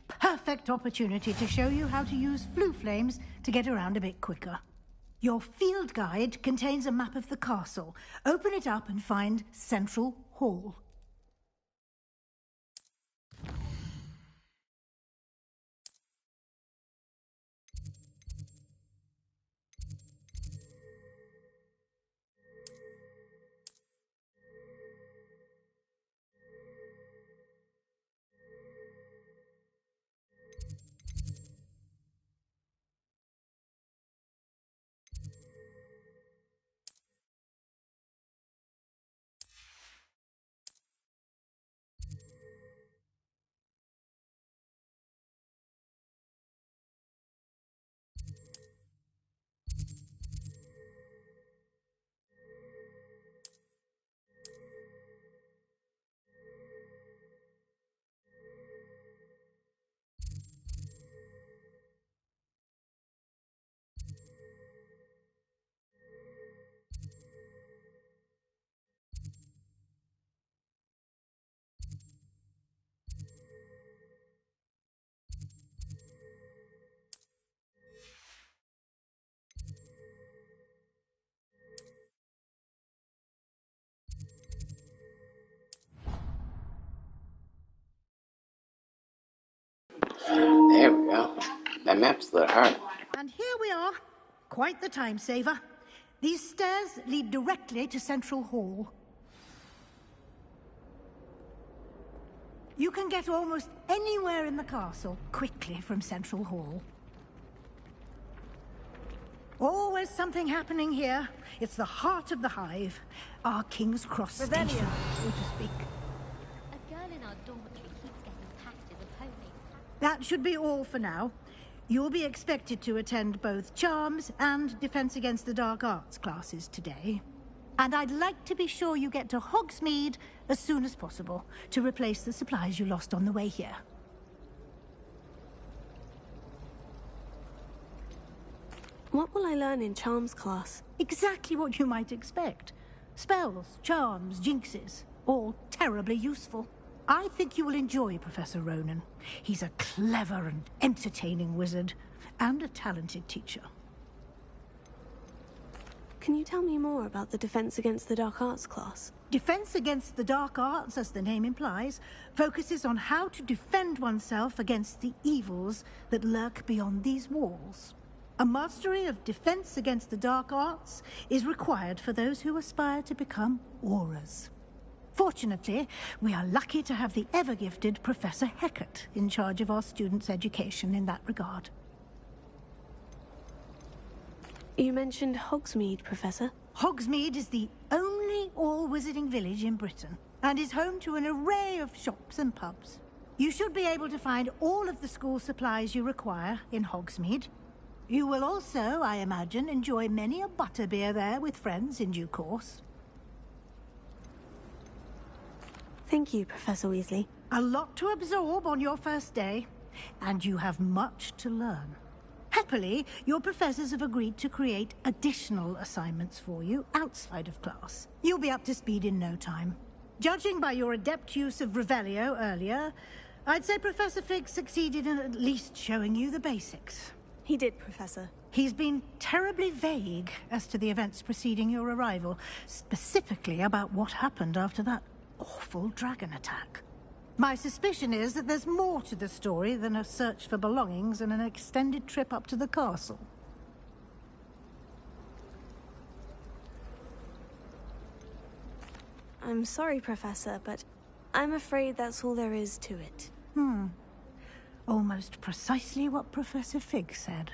Perfect opportunity to show you how to use flue flames to get around a bit quicker. Your field guide contains a map of the castle. Open it up and find Central Hall. There we go. That map's a little hard. And here we are. Quite the time saver. These stairs lead directly to Central Hall. You can get almost anywhere in the castle quickly from Central Hall. Always something happening here. It's the heart of the hive. Our King's Cross station, so to speak. A girl in our dormitory keeps getting passed as a pony. That should be all for now. You'll be expected to attend both Charms and Defense Against the Dark Arts classes today. And I'd like to be sure you get to Hogsmeade as soon as possible to replace the supplies you lost on the way here. What will I learn in Charms class? Exactly what you might expect. Spells, charms, jinxes, all terribly useful. I think you will enjoy Professor Ronan. He's a clever and entertaining wizard, and a talented teacher. Can you tell me more about the Defense Against the Dark Arts class? Defense Against the Dark Arts, as the name implies, focuses on how to defend oneself against the evils that lurk beyond these walls. A mastery of defense against the dark arts is required for those who aspire to become Aurors. Fortunately, we are lucky to have the ever-gifted Professor Hecat in charge of our students' education in that regard. You mentioned Hogsmeade, Professor. Hogsmeade is the only all-wizarding village in Britain, and is home to an array of shops and pubs. You should be able to find all of the school supplies you require in Hogsmeade. You will also, I imagine, enjoy many a butterbeer there with friends in due course. Thank you, Professor Weasley. A lot to absorb on your first day, and you have much to learn. Happily, your professors have agreed to create additional assignments for you outside of class. You'll be up to speed in no time. Judging by your adept use of Revelio earlier, I'd say Professor Fig succeeded in at least showing you the basics. He did, Professor. He's been terribly vague as to the events preceding your arrival, specifically about what happened after that awful dragon attack. My suspicion is that there's more to the story than a search for belongings and an extended trip up to the castle. I'm sorry, Professor, but I'm afraid that's all there is to it. Almost precisely what Professor Fig said.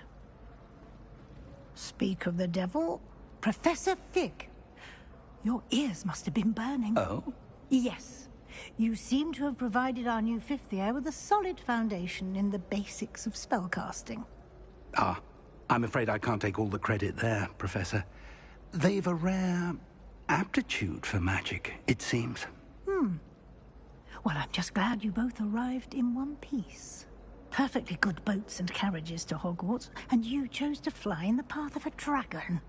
Speak of the devil, Professor Fig. Your ears must have been burning. Oh? Yes. You seem to have provided our new fifth year with a solid foundation in the basics of spellcasting. Ah, I'm afraid I can't take all the credit there, Professor. They've a rare aptitude for magic, it seems. Well, I'm just glad you both arrived in one piece. Perfectly good boats and carriages to Hogwarts, and you chose to fly in the path of a dragon.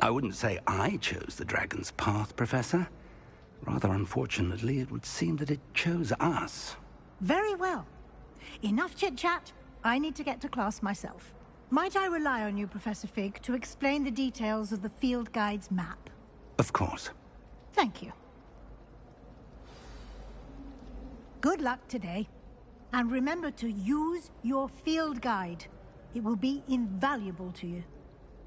I wouldn't say I chose the dragon's path, Professor. Rather unfortunately, it would seem that it chose us. Very well. Enough chit-chat. I need to get to class myself. Might I rely on you, Professor Fig, to explain the details of the field guide's map? Of course. Thank you. Good luck today. And remember to use your field guide. It will be invaluable to you.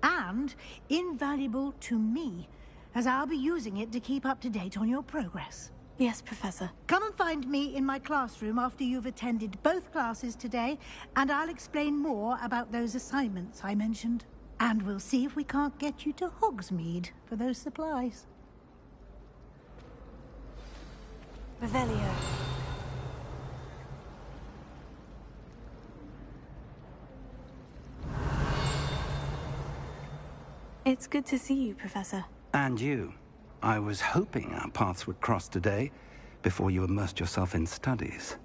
And invaluable to me, as I'll be using it to keep up to date on your progress. Yes, Professor. Come and find me in my classroom after you've attended both classes today, and I'll explain more about those assignments I mentioned. And we'll see if we can't get you to Hogsmeade for those supplies. Revelio. It's good to see you, Professor. And you. I was hoping our paths would cross today, before you immersed yourself in studies.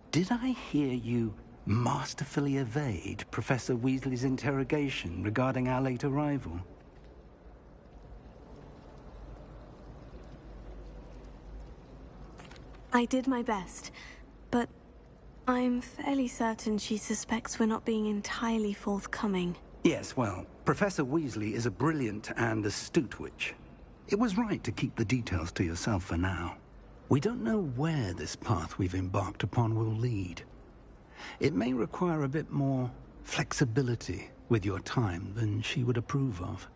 Did I hear you masterfully evade Professor Weasley's interrogation regarding our late arrival? I did my best, but I'm fairly certain she suspects we're not being entirely forthcoming. Yes, well, Professor Weasley is a brilliant and astute witch. It was right to keep the details to yourself for now. We don't know where this path we've embarked upon will lead. It may require a bit more flexibility with your time than she would approve of.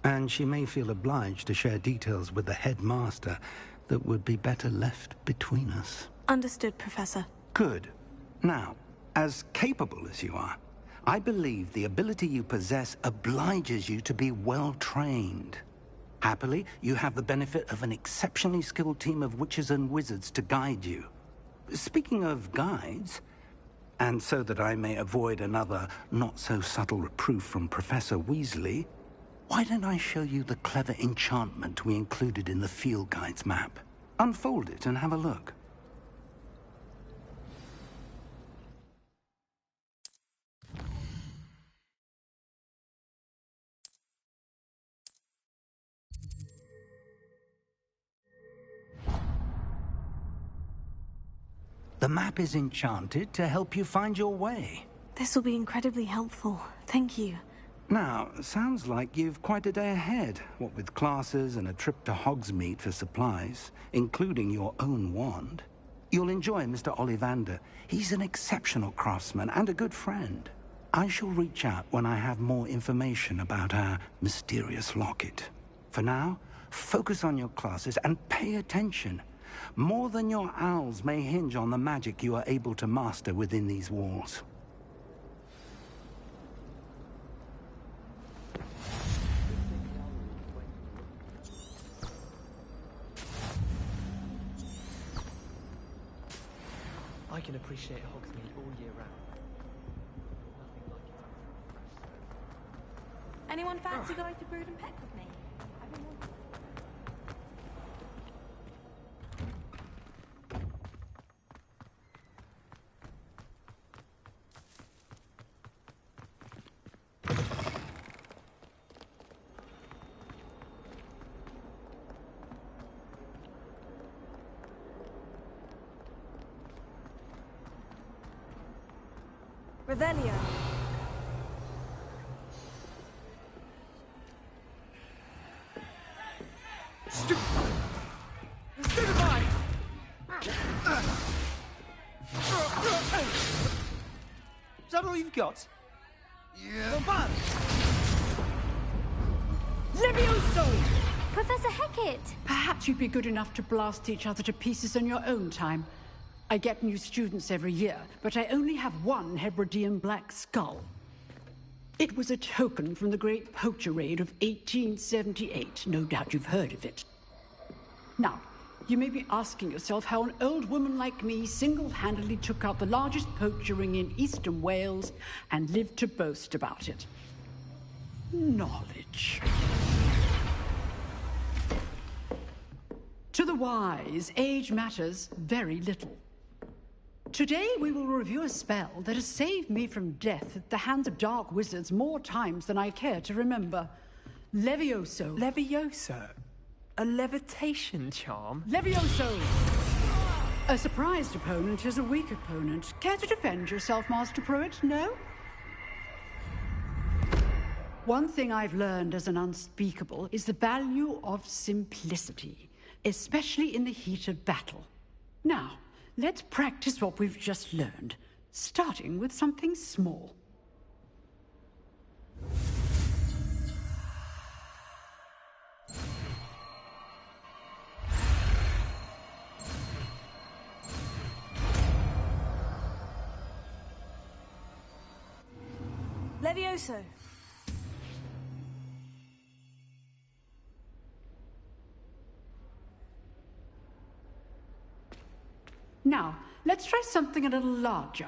And she may feel obliged to share details with the headmaster that would be better left between us. Understood, Professor. Good. Now, as capable as you are, I believe the ability you possess obliges you to be well-trained. Happily, you have the benefit of an exceptionally skilled team of witches and wizards to guide you. Speaking of guides, and so that I may avoid another not-so-subtle reproof from Professor Weasley, why don't I show you the clever enchantment we included in the field guide's map? Unfold it and have a look. The map is enchanted to help you find your way. This will be incredibly helpful. Thank you. Now, sounds like you've quite a day ahead, what with classes and a trip to Hogsmeade for supplies, including your own wand. You'll enjoy Mr. Ollivander. He's an exceptional craftsman and a good friend. I shall reach out when I have more information about our mysterious locket. For now, focus on your classes and pay attention. More than your owls may hinge on the magic you are able to master within these walls. I can appreciate Hogsmeade all year round. Anyone fancy going to Brood and Peck with me? Revelio. Stupefy! Is that all you've got? Yeah. The bun! Levioso! Professor Hecat! Perhaps you'd be good enough to blast each other to pieces in your own time. I get new students every year, but I only have one Hebridean black skull. It was a token from the Great Poacher Raid of 1878. No doubt you've heard of it. Now, you may be asking yourself how an old woman like me single-handedly took out the largest poacher ring in eastern Wales and lived to boast about it. Knowledge. To the wise, age matters very little. Today we will review a spell that has saved me from death at the hands of dark wizards more times than I care to remember. Levioso. Levioso? A levitation charm? Levioso! A surprised opponent is a weak opponent. Care to defend yourself, Master Pruitt? No? One thing I've learned as an unspeakable is the value of simplicity, especially in the heat of battle. Now, let's practice what we've just learned, starting with something small. Levioso. Now, let's try something a little larger.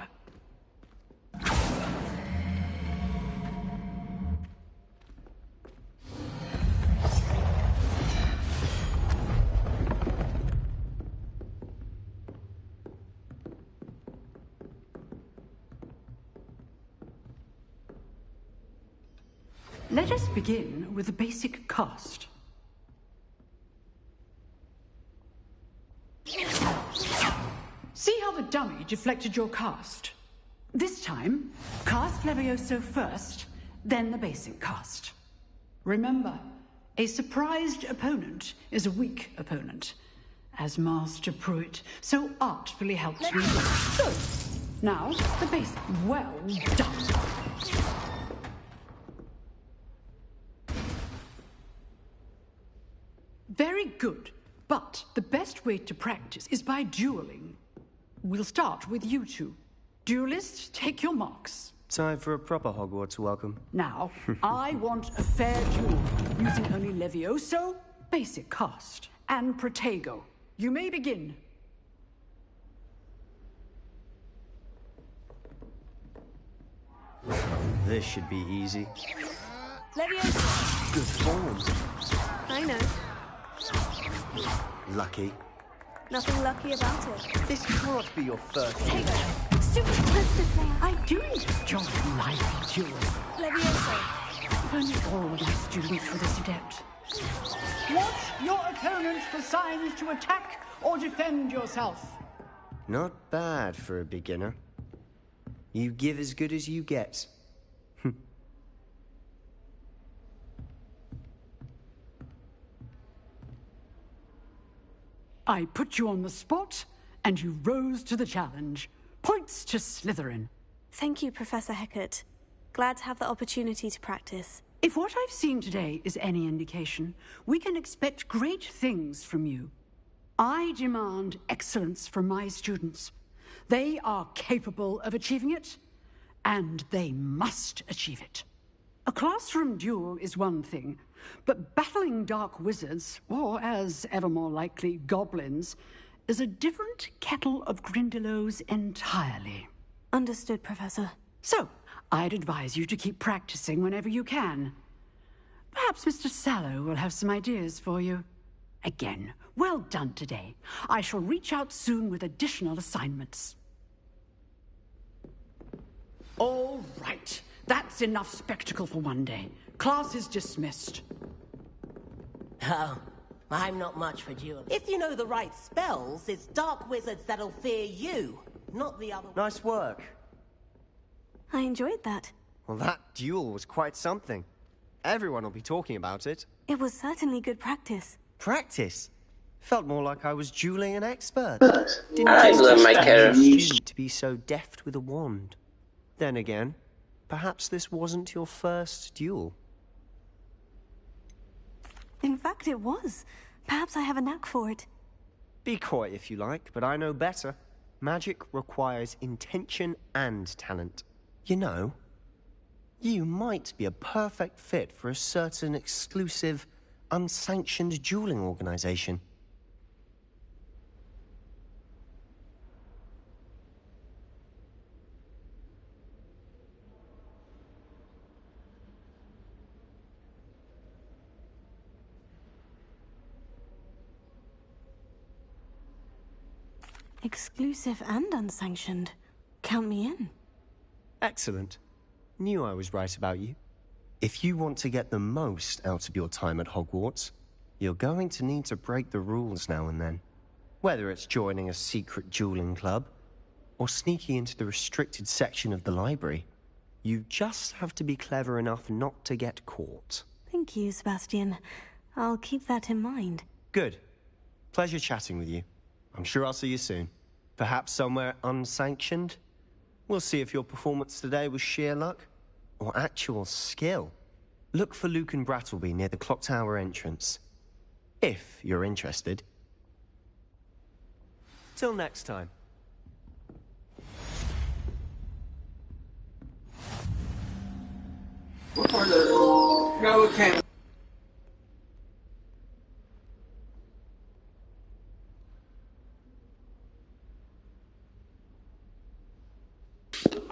Let us begin with the basic cast. See how the dummy deflected your cast? This time, cast Levioso first, then the basic cast. Remember, a surprised opponent is a weak opponent, as Master Pruitt so artfully helped me. Good. Now, the basic. Well done. Very good, but the best way to practice is by dueling. We'll start with you two. Duelists, take your marks. Time for a proper Hogwarts welcome. Now, I want a fair duel, using only Levioso, basic cast, and Protego. You may begin. This should be easy. Levioso. Good form. I know. Lucky. Nothing lucky about it. This can't be your first. Take it. Stupid Christopher. I do enjoy lively duels. Levioso. If only all my students were this adept. Watch your opponent for signs to attack or defend yourself. Not bad for a beginner. You give as good as you get. I put you on the spot, and you rose to the challenge. Points to Slytherin. Thank you, Professor Hecat. Glad to have the opportunity to practice. If what I've seen today is any indication, we can expect great things from you. I demand excellence from my students. They are capable of achieving it, and they must achieve it. A classroom duel is one thing, but battling dark wizards, or as ever more likely, goblins, is a different kettle of Grindylows entirely. Understood, Professor. So, I'd advise you to keep practicing whenever you can. Perhaps Mr. Sallow will have some ideas for you. Again, well done today. I shall reach out soon with additional assignments. All right. That's enough spectacle for one day. Class is dismissed. Oh, I'm not much for dueling. If you know the right spells, it's dark wizards that'll fear you, not the other. Nice work. I enjoyed that. Well, that duel was quite something. Everyone will be talking about it. It was certainly good practice. Practice? Felt more like I was dueling an expert. I love my characters. Student to be so deft with a wand. Then again, perhaps this wasn't your first duel. In fact, it was. Perhaps I have a knack for it. Be coy if you like, but I know better. Magic requires intention and talent. You know, you might be a perfect fit for a certain exclusive, unsanctioned dueling organization. Exclusive and unsanctioned. Count me in. Excellent. Knew I was right about you. If you want to get the most out of your time at Hogwarts, you're going to need to break the rules now and then. Whether it's joining a secret dueling club, or sneaking into the restricted section of the library, you just have to be clever enough not to get caught. Thank you, Sebastian. I'll keep that in mind. Good. Pleasure chatting with you. I'm sure I'll see you soon. Perhaps somewhere unsanctioned? We'll see if your performance today was sheer luck or actual skill. Look for Luke and Brattleby near the clock tower entrance. If you're interested. Till next time. No, okay.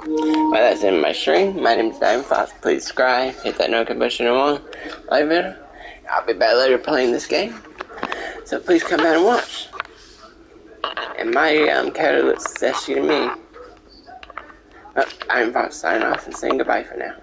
Well, that's it in my stream. My name is Diamond Fox. Please subscribe, hit that notification button, like video. I'll be back later playing this game, so please come back and watch. And my character looks sexy to me. But Diamond Fox signing off and saying goodbye for now.